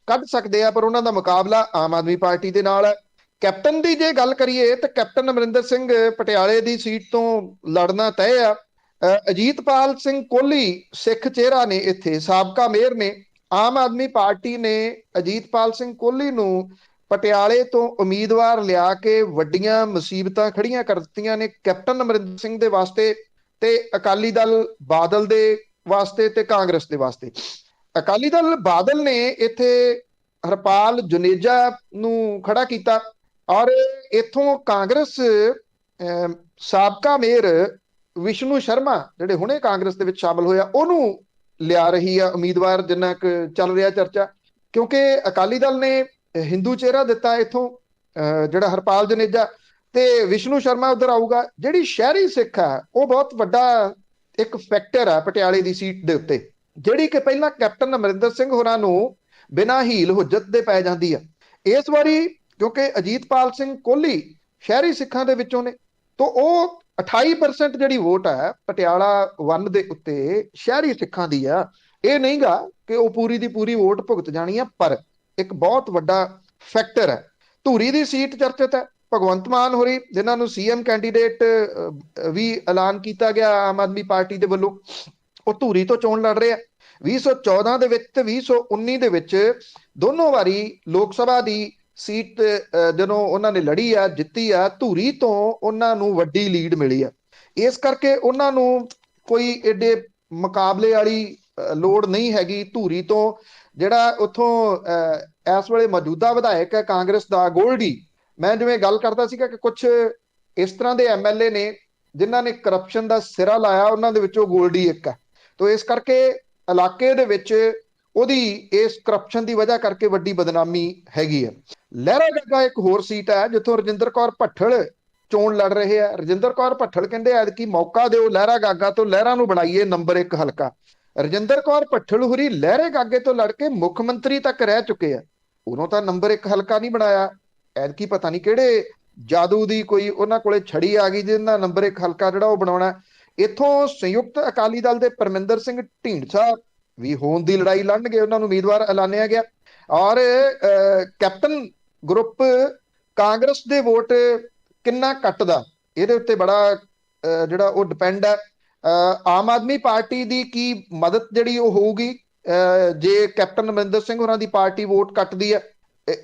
ਕੱਢ ਸਕਦੇ ਆ, ਪਰ ਉਹਨਾਂ ਦਾ ਮੁਕਾਬਲਾ ਆਮ ਆਦਮੀ ਪਾਰਟੀ ਦੇ ਨਾਲ ਹੈ। ਕੈਪਟਨ ਦੀ ਜੇ ਗੱਲ ਕਰੀਏ ਤਾਂ ਕੈਪਟਨ ਅਮਰਿੰਦਰ ਸਿੰਘ ਪਟਿਆਲੇ ਦੀ ਸੀਟ ਤੋਂ ਲੜਨਾ ਤੈਅ ਆ। ਅਜੀਤਪਾਲ ਸਿੰਘ ਕੋਹਲੀ ਸਿੱਖ ਚਿਹਰਾ ਨੇ, ਇੱਥੇ ਸਾਬਕਾ ਮੇਅਰ ਨੇ। ਆਮ ਆਦਮੀ ਪਾਰਟੀ ਨੇ ਅਜੀਤਪਾਲ ਸਿੰਘ ਕੋਹਲੀ ਨੂੰ ਪਟਿਆਲੇ ਤੋਂ ਉਮੀਦਵਾਰ ਲਿਆ ਕੇ ਵੱਡੀਆਂ ਮੁਸੀਬਤਾਂ ਖੜੀਆਂ ਕਰ ਦਿੱਤੀਆਂ ਨੇ ਕੈਪਟਨ ਅਮਰਿੰਦਰ ਸਿੰਘ ਦੇ ਵਾਸਤੇ, ਤੇ ਅਕਾਲੀ ਦਲ ਬਾਦਲ ਦੇ ਵਾਸਤੇ ਤੇ ਕਾਂਗਰਸ ਦੇ ਵਾਸਤੇ। ਅਕਾਲੀ ਦਲ ਬਾਦਲ ਨੇ ਇੱਥੇ ਹਰਪਾਲ ਜੁਨੇਜਾ ਨੂੰ ਖੜਾ ਕੀਤਾ, ਔਰ ਇੱਥੋਂ ਕਾਂਗਰਸ ਸਾਬਕਾ ਮੇਅਰ ਵਿਸ਼ਨੂੰ ਸ਼ਰਮਾ, ਜਿਹੜੇ ਹੁਣੇ ਕਾਂਗਰਸ ਦੇ ਵਿੱਚ ਸ਼ਾਮਲ ਹੋਇਆ, ਉਹਨੂੰ ਲਿਆ ਰਹੀ ਆ ਉਮੀਦਵਾਰ, ਜਿੰਨਾ ਕੁ ਚੱਲ ਰਿਹਾ ਚਰਚਾ। ਕਿਉਂਕਿ ਅਕਾਲੀ ਦਲ ਨੇ ਹਿੰਦੂ ਚਿਹਰਾ ਦਿੱਤਾ ਇੱਥੋਂ, ਜਿਹੜਾ ਹਰਪਾਲ ਜਨੇਜਾ, ਤੇ ਵਿਸ਼ਨੂੰ ਸ਼ਰਮਾ ਉਧਰ ਆਊਗਾ। ਜਿਹੜੀ ਸ਼ਹਿਰੀ ਸਿੱਖ ਆ, ਉਹ ਬਹੁਤ ਵੱਡਾ ਇੱਕ ਫੈਕਟਰ ਆ ਪਟਿਆਲੇ ਦੀ ਸੀਟ ਦੇ ਉੱਤੇ, ਜਿਹੜੀ ਕਿ ਪਹਿਲਾਂ ਕੈਪਟਨ ਅਮਰਿੰਦਰ ਸਿੰਘ ਹੋਰਾਂ ਨੂੰ ਬਿਨਾਂ ਹੀਲ ਹੁੱਜਤ ਦੇ ਪੈ ਜਾਂਦੀ ਆ। ਇਸ ਵਾਰੀ ਕਿਉਂਕਿ ਅਜੀਤਪਾਲ ਸਿੰਘ ਕੋਹਲੀ ਸ਼ਹਿਰੀ ਸਿੱਖਾਂ ਦੇ ਵਿੱਚੋਂ ਨੇ, ਤਾਂ ਉਹ 28% ਜਿਹੜੀ ਵੋਟ ਹੈ ਪਟਿਆਲਾ 1 ਦੇ ਉੱਤੇ ਸ਼ਹਿਰੀ ਸਿੱਖਾਂ ਦੀ ਆ। ਇਹ ਨਹੀਂਗਾ ਕਿ ਉਹ ਪੂਰੀ ਦੀ ਪੂਰੀ ਵੋਟ ਭੁਗਤ ਜਾਣੀ ਆ, ਪਰ ਇੱਕ ਬਹੁਤ ਵੱਡਾ ਫੈਕਟਰ ਹੈ। ਧੂਰੀ ਦੀ ਸੀਟ ਚਰਚਿਤ ਹੈ। ਭਗਵੰਤ ਮਾਨ ਹੋਰੀ, ਜਿਨ੍ਹਾਂ ਨੂੰ ਸੀਐਮ ਕੈਂਡੀਡੇਟ ਵੀ ਐਲਾਨ ਕੀਤਾ ਗਿਆ ਆਮ ਆਦਮੀ ਪਾਰਟੀ ਦੇ ਵੱਲੋਂ, ਉਹ ਧੂਰੀ ਤੋਂ ਚੋਣ ਲੜ ਰਹੇ ਆ। 2014 ਦੇ ਵਿੱਚ ਤੇ 2019 ਦੇ ਵਿੱਚ ਦੋਨੋਂ ਵਾਰੀ ਲੋਕ ਸਭਾ ਦੀ ਸੀਟ ਜਦੋਂ ਉਹਨਾਂ ਨੇ ਲੜੀ ਆ, ਜਿੱਤੀ ਆ, ਧੂਰੀ ਤੋਂ ਉਹਨਾਂ ਨੂੰ ਵੱਡੀ ਲੀਡ ਮਿਲੀ ਆ। ਇਸ ਕਰਕੇ ਉਹਨਾਂ ਨੂੰ ਕੋਈ ਏਡੇ ਮੁਕਾਬਲੇ ਵਾਲੀ ਲੋੜ ਨਹੀਂ ਹੈਗੀ। ਧੂਰੀ ਤੋਂ ਜਿਹੜਾ ਉੱਥੋਂ ਇਸ ਵੇਲੇ ਮੌਜੂਦਾ ਵਿਧਾਇਕ ਹੈ ਕਾਂਗਰਸ ਦਾ ਗੋਲਡੀ, ਮੈਂ ਜਿਵੇਂ ਗੱਲ ਕਰਦਾ ਸੀਗਾ ਕਿ ਕੁਝ ਇਸ ਤਰ੍ਹਾਂ ਦੇ ਐਮਐਲਏ ਨੇ ਜਿਨ੍ਹਾਂ ਨੇ ਕਰਪਸ਼ਨ ਦਾ ਸਿਰਾ ਲਾਇਆ, ਉਹਨਾਂ ਦੇ ਵਿੱਚੋਂ ਗੋਲਡੀ ਇੱਕ ਹੈ। ਤੋ ਇਸ ਕਰਕੇ ਇਲਾਕੇ ਦੇ ਵਿੱਚ ਉਹਦੀ ਇਸ ਕਰਪਸ਼ਨ ਦੀ ਵਜ੍ਹਾ ਕਰਕੇ ਵੱਡੀ ਬਦਨਾਮੀ ਹੈਗੀ ਹੈ। ਲਹਿਰਾ ਗਾਗਾ ਇੱਕ ਹੋਰ ਸੀਟ ਹੈ ਜਿੱਥੋਂ ਰਜਿੰਦਰ ਕੌਰ ਭੱਠਲ ਚੋਣ ਲੜ ਰਹੇ ਆ। ਰਜਿੰਦਰ ਕੌਰ ਭੱਠਲ ਕਹਿੰਦੇ ਐਤਕੀ ਮੌਕਾ ਦਿਓ ਲਹਿਰਾ ਗਾਗਾ ਤੋਂ, ਲਹਿਰਾ ਨੂੰ ਬਣਾਈਏ ਨੰਬਰ 1 ਹਲਕਾ। ਰਜਿੰਦਰ ਕੌਰ ਭੱਠਲ ਹੁਰੀ ਲਹਿਰੇ ਗਾਗੇ ਤੋਂ ਲੜ ਕੇ ਮੁੱਖ ਮੰਤਰੀ ਤੱਕ ਰਹਿ ਚੁੱਕੇ ਆ, ਉਦੋਂ ਤਾਂ ਨੰਬਰ 1 ਹਲਕਾ ਨਹੀਂ ਬਣਾਇਆ। ਐਤਕੀ ਪਤਾ ਨਹੀਂ ਕਿਹੜੇ ਜਾਦੂ ਦੀ ਕੋਈ ਉਹਨਾਂ ਕੋਲੇ ਛੜੀ ਆ ਗਈ ਜਿਹਦਾ ਨੰਬਰ 1 ਹਲਕਾ ਜਿਹੜਾ ਉਹ ਬਣਾਉਣਾ। ਇੱਥੋਂ ਸੰਯੁਕਤ ਅਕਾਲੀ ਦਲ ਦੇ ਪਰਮਿੰਦਰ ਸਿੰਘ ਢੀਂਡਸਾ ਵੀ ਹੋਣ ਦੀ ਲੜਾਈ ਲੜਨਗੇ, ਉਹਨਾਂ ਨੂੰ ਉਮੀਦਵਾਰ ਐਲਾਨਿਆ ਗਿਆ। ਔਰ ਕੈਪਟਨ ਗਰੁੱਪ ਕਾਂਗਰਸ ਦੇ ਵੋਟ ਕਿੰਨਾ ਕੱਟਦਾ, ਇਹਦੇ ਉੱਤੇ ਬੜਾ ਜਿਹੜਾ ਉਹ ਡਿਪੈਂਡ ਹੈ। ਆਮ ਆਦਮੀ ਪਾਰਟੀ ਦੀ ਕੀ ਮਦਦ ਜਿਹੜੀ ਉਹ ਹੋਊਗੀ ਜੇ ਕੈਪਟਨ ਅਮਰਿੰਦਰ ਸਿੰਘ ਹੋਰਾਂ ਦੀ ਪਾਰਟੀ ਵੋਟ ਕੱਟਦੀ ਹੈ।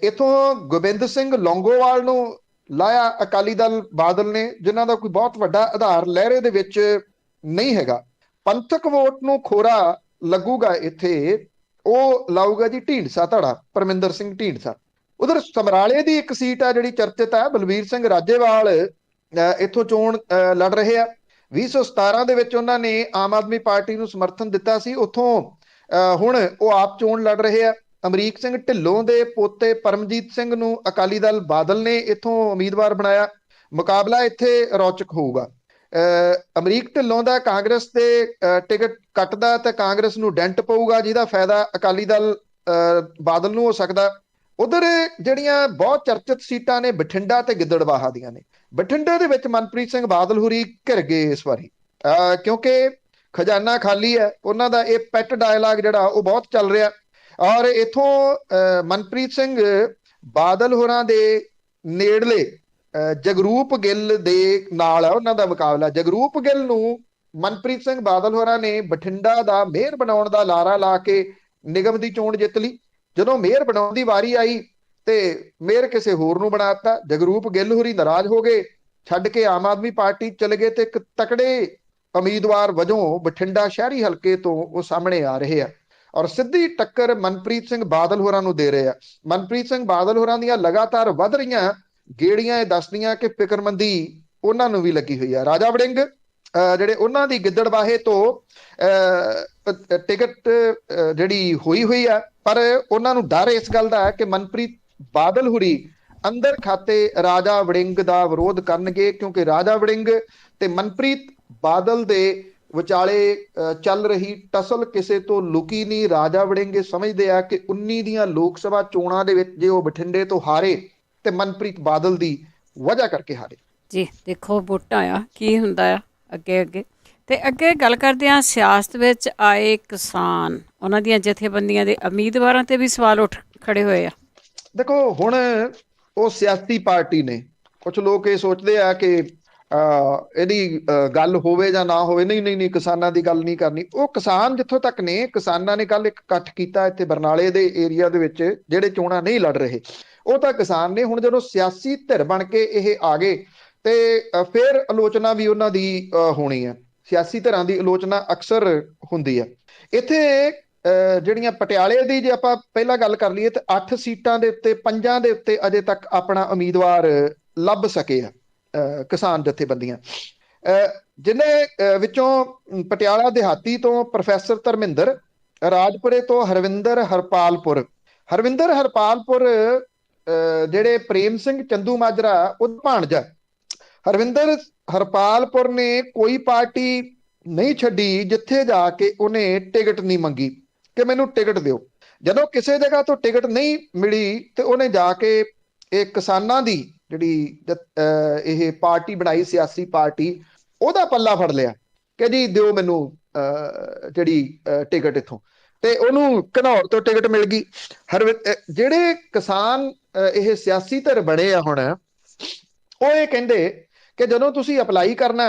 ਇਥੋਂ ਗੋਬਿੰਦ ਸਿੰਘ ਲੌਂਗੋਵਾਲ ਨੂੰ ਲਾਇਆ ਅਕਾਲੀ ਦਲ ਬਾਦਲ ਨੇ, ਜਿਨ੍ਹਾਂ ਦਾ ਕੋਈ ਬਹੁਤ ਵੱਡਾ ਆਧਾਰ ਲਹਿਰੇ ਦੇ ਵਿੱਚ ਨਹੀਂ ਹੈਗਾ। ਪੰਥਕ ਵੋਟ ਨੂੰ ਖੋਰਾ ਲੱਗੂਗਾ ਇੱਥੇ ਉਹ ਲਾਊਗਾ ਜੀ ਢੀਂਡਸਾ ਧੜਾ, ਪਰਮਿੰਦਰ ਸਿੰਘ ਢੀਂਡਸਾ। ਉਧਰ ਸਮਰਾਲੇ ਦੀ ਇੱਕ ਸੀਟ ਆ ਜਿਹੜੀ ਚਰਚਿਤ ਹੈ, ਬਲਵੀਰ ਸਿੰਘ ਰਾਜੇਵਾਲ ਇੱਥੋਂ ਚੋਣ ਲੜ ਰਹੇ ਆ। 2017 ਦੇ ਵਿੱਚ ਉਹਨਾਂ ਨੇ ਆਮ ਆਦਮੀ ਪਾਰਟੀ ਨੂੰ ਸਮਰਥਨ ਦਿੱਤਾ ਸੀ, ਉੱਥੋਂ ਹੁਣ ਉਹ ਆਪ ਚੋਣ ਲੜ ਰਹੇ ਆ। ਅਮਰੀਕ ਸਿੰਘ ਢਿੱਲੋਂ ਦੇ ਪੋਤੇ ਪਰਮਜੀਤ ਸਿੰਘ ਨੂੰ ਅਕਾਲੀ ਦਲ ਬਾਦਲ ਨੇ ਇੱਥੋਂ ਉਮੀਦਵਾਰ ਬਣਾਇਆ। ਮੁਕਾਬਲਾ ਇੱਥੇ ਰੌਚਕ ਹੋਊਗਾ। ਅਮਰੀਕ ਢਿੱਲੋਂ ਦਾ ਕਾਂਗਰਸ ਦੇ ਟਿਕਟ ਕੱਟਦਾ ਤਾਂ ਕਾਂਗਰਸ ਨੂੰ ਡੈਂਟ ਪਊਗਾ, ਜਿਹਦਾ ਫਾਇਦਾ ਅਕਾਲੀ ਦਲ ਬਾਦਲ ਨੂੰ ਹੋ ਸਕਦਾ। ਉਧਰ ਜਿਹੜੀਆਂ ਬਹੁਤ ਚਰਚਿਤ ਸੀਟਾਂ ਨੇ ਬਠਿੰਡਾ ਤੇ ਗਿੱਦੜਬਾਹਾ ਦੀਆਂ ਨੇ। ਬਠਿੰਡੇ ਦੇ ਵਿੱਚ ਮਨਪ੍ਰੀਤ ਸਿੰਘ ਬਾਦਲ ਹੁਰੀ ਘਿਰ ਗਏ ਇਸ ਵਾਰੀ, ਕਿਉਂਕਿ ਖਜ਼ਾਨਾ ਖਾਲੀ ਹੈ। ਉਹਨਾਂ ਦਾ ਇਹ ਪੈਟ ਡਾਇਲਾਗ ਜਿਹੜਾ ਉਹ ਬਹੁਤ ਚੱਲ ਰਿਹਾ। ਔਰ ਇਥੋਂ ਮਨਪ੍ਰੀਤ ਸਿੰਘ ਬਾਦਲ ਹੋਰਾਂ ਦੇ ਨੇੜਲੇ ਜਗਰੂਪ ਗਿੱਲ ਦੇ ਨਾਲ ਹੈ ਉਹਨਾਂ ਦਾ ਮੁਕਾਬਲਾ। ਜਗਰੂਪ ਗਿੱਲ ਨੂੰ ਮਨਪ੍ਰੀਤ ਸਿੰਘ ਬਾਦਲ ਹੋਰਾਂ ਨੇ ਬਠਿੰਡਾ ਦਾ ਮੇਅਰ ਬਣਾਉਣ ਦਾ ਲਾਰਾ ਲਾ ਕੇ ਨਿਗਮ ਦੀ ਚੋਣ ਜਿੱਤ ਲਈ। ਜਦੋਂ ਮੇਅਰ ਬਣਾਉਣ ਦੀ ਵਾਰੀ ਆਈ ਤੇ ਮੇਅਰ ਕਿਸੇ ਹੋਰ ਨੂੰ ਬਣਾਤਾ। ਜਗਰੂਪ ਗਿੱਲ ਹੋਰੀ ਨਾਰਾਜ਼ ਹੋ ਗਏ, ਛੱਡ ਕੇ ਆਮ ਆਦਮੀ ਪਾਰਟੀ ਚਲੇ ਗਏ ਤੇ ਇੱਕ ਤਕੜੇ ਉਮੀਦਵਾਰ ਵਜੋਂ ਬਠਿੰਡਾ ਸ਼ਹਿਰੀ ਹਲਕੇ ਤੋਂ ਉਹ ਸਾਹਮਣੇ ਆ ਰਹੇ ਆ ਔਰ ਸਿੱਧੀ ਟੱਕਰ ਮਨਪ੍ਰੀਤ ਸਿੰਘ ਬਾਦਲ ਹੋਰਾਂ ਨੂੰ ਦੇ ਰਹੇ ਆ। ਮਨਪ੍ਰੀਤ ਸਿੰਘ ਬਾਦਲ ਹੋਰਾਂ ਦੀਆਂ ਲਗਾਤਾਰ ਵੱਧ ਰਹੀਆਂ ਗੇੜੀਆਂ ਇਹ ਦੱਸਦੀਆਂ ਕਿ ਫਿਕਰਮੰਦੀ ਉਹਨਾਂ ਨੂੰ ਵੀ ਲੱਗੀ ਹੋਈ ਆ। ਰਾਜਾ ਵੜਿੰਗ ਜਿਹੜੇ ਉਹਨਾਂ ਦੀ ਗਿੱਦੜਬਾਹੇ ਤੋਂ ਟਿਕਟ ਜਿਹੜੀ ਹੋਈ ਆ, ਪਰ ਉਹਨਾਂ ਨੂੰ ਡਰ ਇਸ ਗੱਲ ਦਾ ਹੈ ਕਿ ਮਨਪ੍ਰੀਤ ਬਾਦਲ ਹੁਰੀ ਅੰਦਰ ਖਾਤੇ ਰਾਜਾ ਵੜਿੰਗ ਦਾ ਵਿਰੋਧ ਕਰਨਗੇ, ਕਿਉਂਕਿ ਰਾਜਾ ਵੜਿੰਗ ਤੇ ਮਨਪ੍ਰੀਤ ਬਾਦਲ ਦੇ ਵਿਚਾਲੇ ਚੱਲ ਰਹੀ ਟਸਲ ਕਿਸੇ ਤੋਂ ਲੁਕੀ ਨਹੀਂ। ਰਾਜਾ ਵੜਿੰਗ ਸਮਝਦੇ ਆ ਕਿ 19 ਦੀਆਂ ਲੋਕ ਸਭਾ ਚੋਣਾਂ ਦੇ ਵਿੱਚ ਜੇ ਉਹ ਬਠਿੰਡੇ ਤੋਂ ਹਾਰੇ ਤੇ ਮਨਪ੍ਰੀਤ ਬਾਦਲ ਦੀ ਵਜ੍ਹਾ ਕਰਕੇ ਹਾਰੇ। ਜੀ ਦੇਖੋ ਵੋਟਾਂ ਆ ਕੀ ਹੁੰਦਾ ਆ ਅੱਗੇ ਅੱਗੇ। ਤੇ ਅੱਗੇ ਗੱਲ ਕਰਦੇ ਹਾਂ ਸਿਆਸਤ ਵਿੱਚ ਆਏ ਕਿਸਾਨ, ਉਹਨਾਂ ਦੀਆਂ ਜਥੇਬੰਦੀਆਂ ਦੇ ਉਮੀਦਵਾਰਾਂ ਤੇ ਵੀ ਸਵਾਲ ਉੱਠ ਖੜੇ ਹੋਏ ਆ। ਦੇਖੋ ਹੁਣ ਉਹ ਸਿਆਸੀ ਪਾਰਟੀ ਨੇ, ਕੁਝ ਲੋਕ ਇਹ ਸੋਚਦੇ ਆ ਕਿ ਇਹਦੀ ਗੱਲ ਹੋਵੇ ਜਾਂ ਨਾ ਹੋਵੇ। ਨਹੀਂ ਨਹੀਂ ਨਹੀਂ, ਕਿਸਾਨਾਂ ਦੀ ਗੱਲ ਨਹੀਂ ਕਰਨੀ। ਉਹ ਕਿਸਾਨ ਜਿੱਥੋਂ ਤੱਕ ਨੇ, ਕਿਸਾਨਾਂ ਨੇ ਕੱਲ ਇੱਕ ਇਕੱਠ ਕੀਤਾ ਇੱਥੇ ਬਰਨਾਲੇ ਦੇ ਏਰੀਆ ਦੇ ਵਿੱਚ, ਜਿਹੜੇ ਚੋਣਾਂ ਨਹੀਂ ਲੜ ਰਹੇ ਉਹ ਤਾਂ ਕਿਸਾਨ ਨੇ। ਹੁਣ ਜਦੋਂ ਸਿਆਸੀ ਧਿਰ ਬਣ ਕੇ ਇਹ ਆ ਗਏ ਤੇ ਫਿਰ ਆਲੋਚਨਾ ਵੀ ਉਹਨਾਂ ਦੀ ਹੋਣੀ ਹੈ। ਸਿਆਸੀ ਧਿਰਾਂ ਦੀ ਆਲੋਚਨਾ ਅਕਸਰ ਹੁੰਦੀ ਹੈ। ਇੱਥੇ ਜਿਹੜੀਆਂ ਪਟਿਆਲੇ ਦੀ ਜੇ ਆਪਾਂ ਪਹਿਲਾਂ ਗੱਲ ਕਰ ਲਈਏ ਤੇ 8 ਸੀਟਾਂ ਦੇ ਉੱਤੇ 5 ਦੇ ਉੱਤੇ ਅਜੇ ਤੱਕ ਆਪਣਾ ਉਮੀਦਵਾਰ ਲੱਭ ਸਕੇ ਆ ਕਿਸਾਨ ਜਥੇਬੰਦੀਆਂ। ਜਿਨ੍ਹਾਂ ਵਿੱਚੋਂ ਪਟਿਆਲਾ ਦਿਹਾਤੀ ਤੋਂ ਪ੍ਰੋਫੈਸਰ ਧਰਮਿੰਦਰ, ਰਾਜਪੁਰੇ ਤੋਂ ਹਰਵਿੰਦਰ ਹਰਪਾਲਪੁਰ ਜਿਹੜੇ ਪ੍ਰੇਮ ਸਿੰਘ ਚੰਦੂ ਮਾਜਰਾ ਉਹ ਭਾਣਜਾ। ਹਰਵਿੰਦਰ ਹਰਪਾਲਪੁਰ ਨੇ ਕੋਈ ਪਾਰਟੀ ਨਹੀਂ ਛੱਡੀ ਜਿੱਥੇ ਜਾ ਕੇ ਉਹਨੇ ਟਿਕਟ ਨਹੀਂ ਮੰਗੀ ਕਿ ਮੈਨੂੰ ਟਿਕਟ ਦਿਓ। ਜਦੋਂ ਕਿਸੇ ਜਗ੍ਹਾ ਤੋਂ ਟਿਕਟ ਨਹੀਂ ਮਿਲੀ ਤੇ ਉਹਨੇ ਜਾ ਕੇ ਇਹ ਕਿਸਾਨਾਂ ਦੀ ਜਿਹੜੀ ਇਹ ਪਾਰਟੀ ਬਣਾਈ, ਸਿਆਸੀ ਪਾਰਟੀ, ਉਹਦਾ ਪੱਲਾ ਫੜ ਲਿਆ ਕਿ ਜੀ ਦਿਓ ਮੈਨੂੰ ਜਿਹੜੀ ਟਿਕਟ ਇੱਥੋਂ, ਤੇ ਉਹਨੂੰ ਘਨੌਰ ਤੋਂ ਟਿਕਟ ਮਿਲ ਗਈ। ਜਿਹੜੇ ਕਿਸਾਨ ਇਹ ਸਿਆਸੀ ਧਿਰ ਬਣੇ ਆ ਹੁਣ, ਉਹ ਇਹ ਕਹਿੰਦੇ ਕਿ ਜਦੋਂ ਤੁਸੀਂ ਅਪਲਾਈ ਕਰਨਾ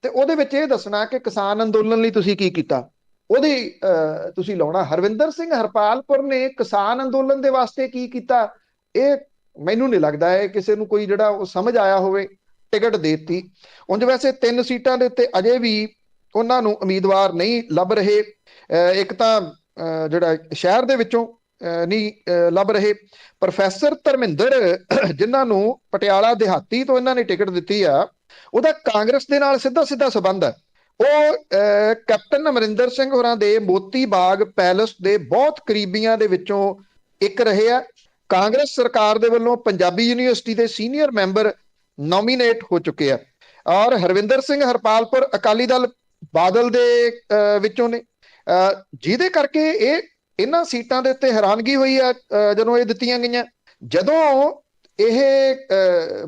ਤੇ ਉਹਦੇ ਵਿੱਚ ਇਹ ਦੱਸਣਾ ਕਿ ਕਿਸਾਨ ਅੰਦੋਲਨ ਲਈ ਤੁਸੀਂ ਕੀ ਕੀਤਾ, ਉਹਦੀ ਤੁਸੀਂ ਲਾਉਣਾ। ਹਰਵਿੰਦਰ ਸਿੰਘ ਹਰਪਾਲਪੁਰ ਨੇ ਕਿਸਾਨ ਅੰਦੋਲਨ ਦੇ ਵਾਸਤੇ ਕੀ ਕੀਤਾ, ਇਹ ਮੈਨੂੰ ਨਹੀਂ ਲੱਗਦਾ ਹੈ ਕਿਸੇ ਨੂੰ ਕੋਈ ਜਿਹੜਾ ਉਹ ਸਮਝ ਆਇਆ ਹੋਵੇ। ਟਿਕਟ ਦੇ ਦਿੱਤੀ। ਉਂਝ ਵੈਸੇ 3 ਸੀਟਾਂ ਦੇ ਉੱਤੇ ਅਜੇ ਵੀ ਉਹਨਾਂ ਨੂੰ ਉਮੀਦਵਾਰ ਨਹੀਂ ਲੱਭ ਰਹੇ। ਇੱਕ ਤਾਂ ਜਿਹੜਾ ਸ਼ਹਿਰ ਦੇ ਵਿੱਚੋਂ ਨਹੀਂ ਲੱਭ ਰਹੇ। ਪ੍ਰੋਫੈਸਰ ਧਰਮਿੰਦਰ ਜਿਨ੍ਹਾਂ ਨੂੰ ਪਟਿਆਲਾ ਦਿਹਾਤੀ ਤੋਂ ਇਹਨਾਂ ਨੇ ਟਿਕਟ ਦਿੱਤੀ ਆ, ਉਹਦਾ ਕਾਂਗਰਸ ਦੇ ਨਾਲ ਸਿੱਧਾ ਸਿੱਧਾ ਸੰਬੰਧ ਹੈ। ਉਹ ਕੈਪਟਨ ਅਮਰਿੰਦਰ ਸਿੰਘ ਹੋਰਾਂ ਦੇ ਮੋਤੀ ਬਾਗ ਪੈਲਸ ਦੇ ਬਹੁਤ ਕਰੀਬੀਆਂ ਦੇ ਵਿੱਚੋਂ ਇੱਕ ਰਹੇ ਆ। ਕਾਂਗਰਸ ਸਰਕਾਰ ਦੇ ਵੱਲੋਂ ਪੰਜਾਬੀ ਯੂਨੀਵਰਸਿਟੀ ਦੇ ਸੀਨੀਅਰ ਮੈਂਬਰ ਨੋਮੀਨੇਟ ਹੋ ਚੁੱਕੇ ਆ। ਔਰ ਹਰਵਿੰਦਰ ਸਿੰਘ ਹਰਪਾਲਪੁਰ ਅਕਾਲੀ ਦਲ ਬਾਦਲ ਦੇ ਵਿੱਚੋਂ ਨੇ, ਜਿਹਦੇ ਕਰਕੇ ਇਹਨਾਂ ਸੀਟਾਂ ਦੇ ਉੱਤੇ ਹੈਰਾਨਗੀ ਹੋਈ ਆ ਜਦੋਂ ਇਹ ਦਿੱਤੀਆਂ ਗਈਆਂ। ਜਦੋਂ ਇਹ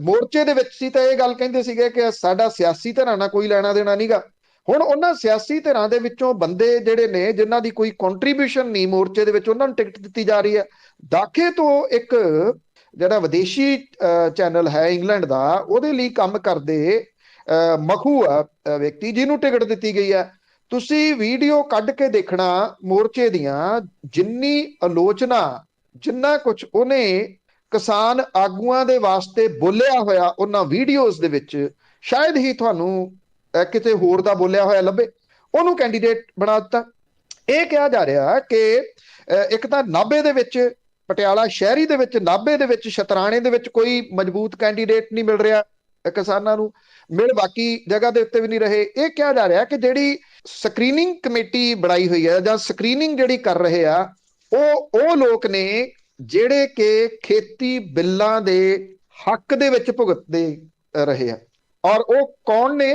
ਮੋਰਚੇ ਦੇ ਵਿੱਚ ਸੀ ਤਾਂ ਇਹ ਗੱਲ ਕਹਿੰਦੇ ਸੀਗੇ ਕਿ ਸਾਡਾ ਸਿਆਸੀ ਧਿਰਾਂ ਨਾਲ ਕੋਈ ਲੈਣਾ ਦੇਣਾ ਨਹੀਂਗਾ। ਹੁਣ ਉਹਨਾਂ ਸਿਆਸੀ ਧਿਰਾਂ ਦੇ ਵਿੱਚੋਂ ਬੰਦੇ ਜਿਹੜੇ ਨੇ ਜਿਨ੍ਹਾਂ ਦੀ ਕੋਈ ਕੰਟਰੀਬਿਊਸ਼ਨ ਨਹੀਂ ਮੋਰਚੇ ਦੇ ਵਿੱਚ, ਉਹਨਾਂ ਨੂੰ ਟਿਕਟ ਦਿੱਤੀ ਜਾ ਰਹੀ ਹੈ। ਦਾਖੇ ਤੋਂ ਇੱਕ ਜਿਹੜਾ ਵਿਦੇਸ਼ੀ ਚੈਨਲ ਹੈ ਇੰਗਲੈਂਡ ਦਾ, ਉਹਦੇ ਲਈ ਕੰਮ ਕਰਦੇ ਮਖੂ ਆ ਵਿਅਕਤੀ, ਜਿਹਨੂੰ ਟਿਕਟ ਦਿੱਤੀ ਗਈ ਹੈ। ਤੁਸੀਂ ਵੀਡੀਓ ਕੱਢ ਕੇ ਦੇਖਣਾ ਮੋਰਚੇ ਦੀਆਂ, ਜਿੰਨੀ ਆਲੋਚਨਾ, ਜਿੰਨਾ ਕੁਝ ਉਹਨੇ ਕਿਸਾਨ ਆਗੂਆਂ ਦੇ ਵਾਸਤੇ ਬੋਲਿਆ ਹੋਇਆ ਉਹਨਾਂ ਵੀਡੀਓਜ਼ ਦੇ ਵਿੱਚ, ਸ਼ਾਇਦ ਹੀ ਤੁਹਾਨੂੰ ਕਿਤੇ ਹੋਰ ਦਾ ਬੋਲਿਆ ਹੋਇਆ ਲੱਭੇ। ਉਹਨੂੰ ਕੈਂਡੀਡੇਟ ਬਣਾ ਦਿੱਤਾ। ਇਹ ਕਿਹਾ ਜਾ ਰਿਹਾ ਕਿ ਇੱਕ ਤਾਂ ਨਾਭੇ ਦੇ ਵਿੱਚ, ਪਟਿਆਲਾ ਸ਼ਹਿਰੀ ਦੇ ਵਿੱਚ, ਨਾਭੇ ਦੇ ਵਿੱਚ, ਸ਼ਤਰਾਣੇ ਦੇ ਵਿੱਚ ਕੋਈ ਮਜ਼ਬੂਤ ਕੈਂਡੀਡੇਟ ਨਹੀਂ ਮਿਲ ਰਿਹਾ ਕਿਸਾਨਾਂ ਨੂੰ, ਮਿਲ ਬਾਕੀ ਜਗ੍ਹਾ ਦੇ ਉੱਤੇ ਵੀ ਨਹੀਂ ਰਹੇ। ਇਹ ਕਿਹਾ ਜਾ ਰਿਹਾ ਕਿ ਜਿਹੜੀ ਸਕਰੀਨਿੰਗ ਕਮੇਟੀ ਬਣਾਈ ਹੋਈ ਹੈ ਜਾਂ ਸਕਰੀਨਿੰਗ ਜਿਹੜੀ ਕਰ ਰਹੇ ਆ, ਉਹ ਲੋਕ ਨੇ ਜਿਹੜੇ ਕਿ ਖੇਤੀ ਬਿੱਲਾਂ ਦੇ ਹੱਕ ਦੇ ਵਿੱਚ ਭੁਗਤਦੇ ਰਹੇ ਆ। ਔਰ ਉਹ ਕੌਣ ਨੇ,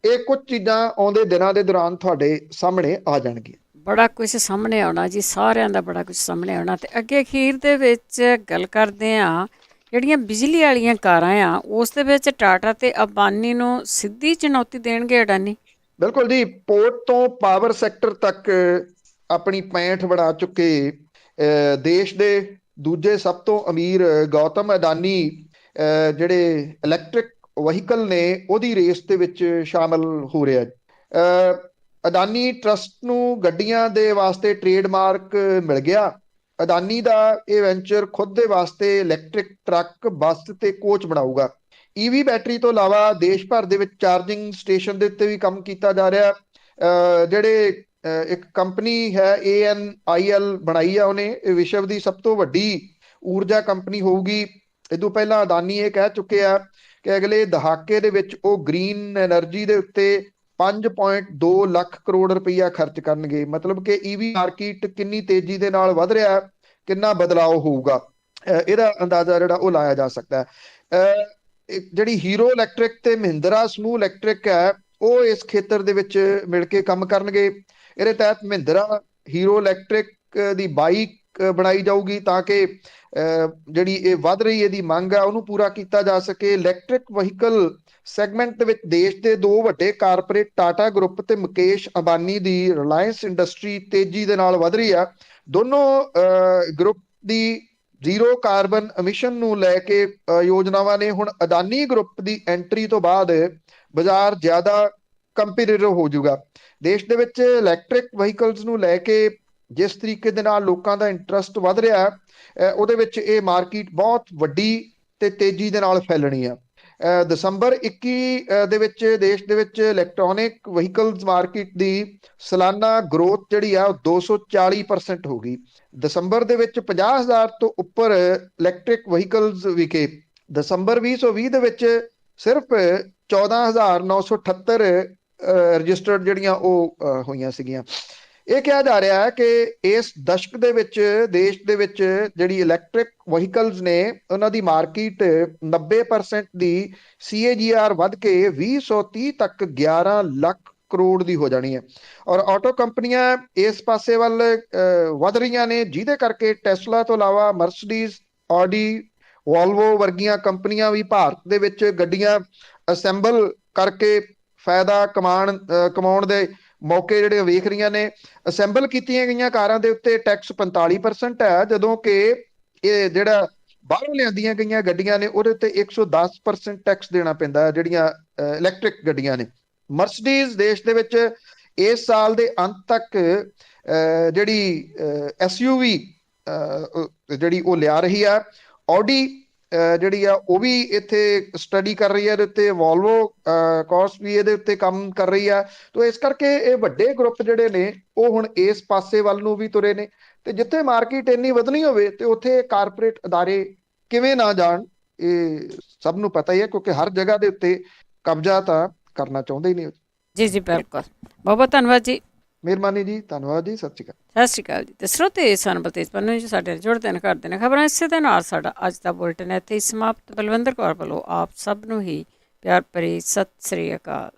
ਇਹ ਕੁਝ ਚੀਜ਼ਾਂ ਆਉਂਦੇ ਦਿਨਾਂ ਦੇ ਦੌਰਾਨ ਤੁਹਾਡੇ ਸਾਹਮਣੇ ਆ ਜਾਣਗੀਆਂ। ਬੜਾ ਕੁਝ ਸਾਹਮਣੇ ਆਉਣਾ ਜੀ, ਸਾਰਿਆਂ ਦਾ ਬੜਾ ਕੁਝ ਸਾਹਮਣੇ ਆਉਣਾ। ਤੇ ਅੱਗੇ ਅਖੀਰ ਦੇ ਵਿੱਚ ਗੱਲ ਕਰਦੇ ਹਾਂ ਜਿਹੜੀਆਂ ਬਿਜਲੀ ਵਾਲੀਆਂ ਕਾਰਾਂ ਆ, ਉਸ ਦੇ ਵਿੱਚ ਟਾਟਾ ਤੇ ਅੰਬਾਨੀ ਨੂੰ ਸਿੱਧੀ ਚੁਣੌਤੀ ਦੇਣਗੇ ਅਡਾਨੀ। ਬਿਲਕੁਲ ਜੀ, ਪੋਰਟ ਤੋਂ ਪਾਵਰ ਸੈਕਟਰ ਤੱਕ ਆਪਣੀ ਪੈਂਠ ਬਣਾ ਚੁੱਕੇ ਦੇਸ਼ ਦੇ ਦੂਜੇ ਸਭ ਤੋਂ ਅਮੀਰ ਗੌਤਮ ਅਡਾਨੀ ਜਿਹੜੇ ਇਲੈਕਟ੍ਰਿਕ ਵਹੀਕਲ ਨੇ ਉਹਦੀ ਰੇਸ ਦੇ ਵਿੱਚ ਸ਼ਾਮਲ ਹੋ ਰਿਹਾ। ਅਡਾਨੀ ਟਰਸਟ ਨੂੰ ਗੱਡੀਆਂ ਦੇ ਵਾਸਤੇ ਟ੍ਰੇਡਮਾਰਕ ਮਿਲ ਗਿਆ। ਅਡਾਨੀ ਦਾ ਇਹ ਵੈਂਚਰ ਖੁਦ ਦੇ ਵਾਸਤੇ ਇਲੈਕਟ੍ਰਿਕ ਟਰੱਕ, ਬੱਸ ਤੇ ਕੋਚ ਬਣਾਊਗਾ। ਈਵੀ ਬੈਟਰੀ ਤੋਂ ਇਲਾਵਾ ਦੇਸ਼ ਭਰ ਦੇ ਵਿੱਚ ਚਾਰਜਿੰਗ ਸਟੇਸ਼ਨ ਦੇ ਉੱਤੇ ਵੀ ਕੰਮ ਕੀਤਾ ਜਾ ਰਿਹਾ। ਜਿਹੜੇ ਇੱਕ ਕੰਪਨੀ ਹੈ ANIL ਬਣਾਈ ਆ ਉਹਨੇ, ਇਹ ਵਿਸ਼ਵ ਦੀ ਸਭ ਤੋਂ ਵੱਡੀ ਊਰਜਾ ਕੰਪਨੀ ਹੋਊਗੀ। ਇਹ ਤੋਂ ਪਹਿਲਾਂ ਅਡਾਨੀ ਇਹ ਕਹਿ ਚੁੱਕੇ ਆ ਕਿ ਅਗਲੇ ਦਹਾਕੇ ਦੇ ਵਿੱਚ ਉਹ ਗ੍ਰੀਨ ਐਨਰਜੀ ਦੇ ਉੱਤੇ 5.2 ਲੱਖ ਕਰੋੜ ਰੁਪਈਆ ਖਰਚ ਕਰਨਗੇ। ਮਤਲਬ ਕਿ ਈਵੀ ਮਾਰਕੀਟ ਕਿੰਨੀ ਤੇਜ਼ੀ ਦੇ ਨਾਲ ਵੱਧ ਰਿਹਾ, ਕਿੰਨਾ ਬਦਲਾਅ ਹੋਊਗਾ, ਇਹਦਾ ਅੰਦਾਜ਼ਾ ਜਿਹੜਾ ਉਹ ਲਾਇਆ ਜਾ ਸਕਦਾ ਹੈ। ਜਿਹੜੀ ਹੀਰੋ ਇਲੈਕਟ੍ਰਿਕ ਤੇ ਮਹਿੰਦਰਾ ਸਮੂਹ ਇਲੈਕਟ੍ਰਿਕ ਹੈ, ਉਹ ਇਸ ਖੇਤਰ ਦੇ ਵਿੱਚ ਮਿਲ ਕੇ ਕੰਮ ਕਰਨਗੇ। ਇਹਦੇ ਤਹਿਤ ਮਹਿੰਦਰਾ ਹੀਰੋ ਇਲੈਕਟ੍ਰਿਕ ਦੀ ਬਾਈਕ ਬਣਾਈ ਜਾਊਗੀ ਤਾਂ ਕਿ ਜਿਹੜੀ ਇਹ ਵੱਧ ਰਹੀ ਇਹਦੀ ਮੰਗ ਹੈ ਉਹਨੂੰ ਪੂਰਾ ਕੀਤਾ ਜਾ ਸਕੇ। ਇਲੈਕਟ੍ਰਿਕ ਵਹੀਕਲ ਸੈਗਮੈਂਟ ਦੇ ਵਿੱਚ ਦੇਸ਼ ਦੇ ਦੋ ਵੱਡੇ ਕਾਰਪੋਰੇਟ ਟਾਟਾ ਗਰੁੱਪ ਤੇ ਮੁਕੇਸ਼ ਅੰਬਾਨੀ ਦੀ ਰਿਲਾਇੰਸ ਇੰਡਸਟਰੀ ਤੇਜ਼ੀ ਦੇ ਨਾਲ ਵੱਧ ਰਹੀ ਆ। ਦੋਨੋਂ ਗਰੁੱਪ ਦੀ ਜ਼ੀਰੋ ਕਾਰਬਨ ਐਮਿਸ਼ਨ ਨੂੰ ਲੈ ਕੇ ਯੋਜਨਾਵਾਂ ਨੇ। ਹੁਣ ਅਡਾਨੀ ਗਰੁੱਪ ਦੀ ਐਂਟਰੀ ਤੋਂ ਬਾਅਦ ਬਾਜ਼ਾਰ ਜ਼ਿਆਦਾ ਕੰਪੀਟੀਟਿਵ ਹੋ ਜਾਊਗਾ। ਦੇਸ਼ ਦੇ ਵਿੱਚ ਇਲੈਕਟ੍ਰਿਕ ਵਹੀਕਲਸ ਨੂੰ ਲੈ ਕੇ ਜਿਸ ਤਰੀਕੇ ਦੇ ਨਾਲ ਲੋਕਾਂ ਦਾ ਇੰਟਰਸਟ ਵੱਧ ਰਿਹਾ, ਉਹਦੇ ਵਿੱਚ ਇਹ ਮਾਰਕੀਟ ਬਹੁਤ ਵੱਡੀ ਤੇ ਤੇਜ਼ੀ ਦੇ ਨਾਲ ਫੈਲਣੀ ਆ। ਦਸੰਬਰ 21 ਦੇ ਵਿੱਚ ਦੇਸ਼ ਦੇ ਵਿੱਚ ਇਲੈਕਟ੍ਰੋਨਿਕ ਵਹੀਕਲਸ ਮਾਰਕੀਟ ਦੀ ਸਾਲਾਨਾ ਗਰੋਥ ਜਿਹੜੀ ਆ ਉਹ 240% ਹੋ ਗਈ। ਦਸੰਬਰ ਦੇ ਵਿੱਚ 50,000 ਤੋਂ ਉੱਪਰ ਇਲੈਕਟ੍ਰਿਕ ਵਹੀਕਲਸ ਵਿਕੇ। ਦਸੰਬਰ 2020 ਦੇ ਵਿੱਚ ਸਿਰਫ 14,978 ਰਜਿਸਟਰਡ ਜਿਹੜੀਆਂ ਉਹ ਹੋਈਆਂ ਸੀਗੀਆਂ। ਇਹ ਕਿਹਾ ਜਾ ਰਿਹਾ ਹੈ ਕਿ ਇਸ ਦਸ਼ਕ ਦੇ ਵਿੱਚ ਦੇਸ਼ ਦੇ ਵਿੱਚ ਜਿਹੜੀ ਇਲੈਕਟ੍ਰਿਕ ਵਹੀਕਲਸ ਨੇ ਉਹਨਾਂ ਦੀ ਮਾਰਕੀਟ 90% ਦੀ CAGR ਵੱਧ ਕੇ 2030 ਤੱਕ 11 ਲੱਖ ਕਰੋੜ ਦੀ ਹੋ ਜਾਣੀ ਹੈ। ਔਰ ਆਟੋ ਕੰਪਨੀਆਂ ਇਸ ਪਾਸੇ ਵੱਲ ਵੱਧ ਰਹੀਆਂ ਨੇ, ਜਿਹਦੇ ਕਰਕੇ ਟੈਸਲਾ ਤੋਂ ਇਲਾਵਾ ਮਰਸਡੀਜ਼, ਆਡੀ, ਵੋਲਵੋ ਵਰਗੀਆਂ ਕੰਪਨੀਆਂ ਵੀ ਭਾਰਤ ਦੇ ਵਿੱਚ ਗੱਡੀਆਂ ਅਸੈਂਬਲ ਕਰਕੇ ਫਾਇਦਾ ਕਮਾਉਣ ਦੇ ਮੌਕੇ ਜਿਹੜੇ ਵੇਖ ਰਹੀਆਂ ਨੇ। ਅਸੈਂਬਲ ਕੀਤੀਆਂ ਗਈਆਂ ਕਾਰਾਂ ਦੇ ਉੱਤੇ ਟੈਕਸ 45% ਹੈ, ਜਦੋਂ ਕਿ ਇਹ ਜਿਹੜਾ ਬਾਹਰੋਂ ਲਿਆਂਦੀਆਂ ਗਈਆਂ ਗੱਡੀਆਂ ਨੇ ਉਹਦੇ ਉੱਤੇ 110% ਟੈਕਸ ਦੇਣਾ ਪੈਂਦਾ ਜਿਹੜੀਆਂ ਇਲੈਕਟ੍ਰਿਕ ਗੱਡੀਆਂ ਨੇ। ਮਰਸਡੀਜ਼ ਦੇਸ਼ ਦੇ ਵਿੱਚ ਇਸ ਸਾਲ ਦੇ ਅੰਤ ਤੱਕ ਜਿਹੜੀ SUV ਜਿਹੜੀ ਉਹ ਲਿਆ ਰਹੀ ਆ। ਆਡੀ ਜਿਹੜੀ ਆ ਉਹ ਵੀ ਇੱਥੇ ਸਟੱਡੀ ਕਰ ਰਹੀ ਹੈ ਇਹਦੇ ਉੱਤੇ। ਵੋਲਵੋ ਕੋਰਸ ਵੀ ਇਹਦੇ ਉੱਤੇ ਕੰਮ ਕਰ ਰਹੀ ਆ। ਤੋ ਇਸ ਕਰਕੇ ਇਹ ਵੱਡੇ ਗਰੁੱਪ ਜਿਹੜੇ ਨੇ ਉਹ ਹੁਣ ਇਸ ਪਾਸੇ ਵੱਲ ਨੂੰ ਵੀ ਤੁਰੇ ਨੇ। ਤੇ ਜਿੱਥੇ ਮਾਰਕੀਟ ਇੰਨੀ ਵਧਣੀ ਹੋਵੇ ਤੇ ਉੱਥੇ ਕਾਰਪੋਰੇਟ ਅਦਾਰੇ ਕਿਵੇਂ ਨਾ ਜਾਣ, ਇਹ ਸਭ ਨੂੰ ਪਤਾ ਹੀ ਹੈ, ਕਿਉਂਕਿ ਹਰ ਜਗ੍ਹਾ ਦੇ ਉੱਤੇ ਕਬਜ਼ਾ ਤਾਂ ਕਰਨਾ ਚਾਹੁੰਦੇ ਹੀ ਨਹੀਂ। ਜੀ ਜੀ ਬਿਲਕੁਲ, ਬਹੁਤ ਬਹੁਤ ਧੰਨਵਾਦ ਜੀ। ਮਿਹਰਬਾਨੀ ਜੀ, ਧੰਨਵਾਦ ਜੀ, ਸਤਿ ਸ਼੍ਰੀ ਅਕਾਲ। ਸਤਿ ਸ਼੍ਰੀ ਅਕਾਲ ਜੀ। ਤੇ ਸਰੋਤੇ ਸਨ ਬਲਤੇਜ ਪੰਨੂ ਜੀ ਸਾਡੇ ਨਾਲ ਜੁੜਦੇ ਨੇ, ਕਰਦੇ ਨੇ ਖਬਰਾਂ। ਇਸੇ ਦੇ ਨਾਲ ਸਾਡਾ ਅੱਜ ਦਾ ਬੁਲਟਨ ਇੱਥੇ ਹੀ ਸਮਾਪਤ। ਬਲਵਿੰਦਰ ਕੌਰ ਵੱਲੋਂ ਆਪ ਸਭ ਨੂੰ ਹੀ ਪਿਆਰ ਭਰੀ ਸਤਿ ਸ਼੍ਰੀ ਅਕਾਲ।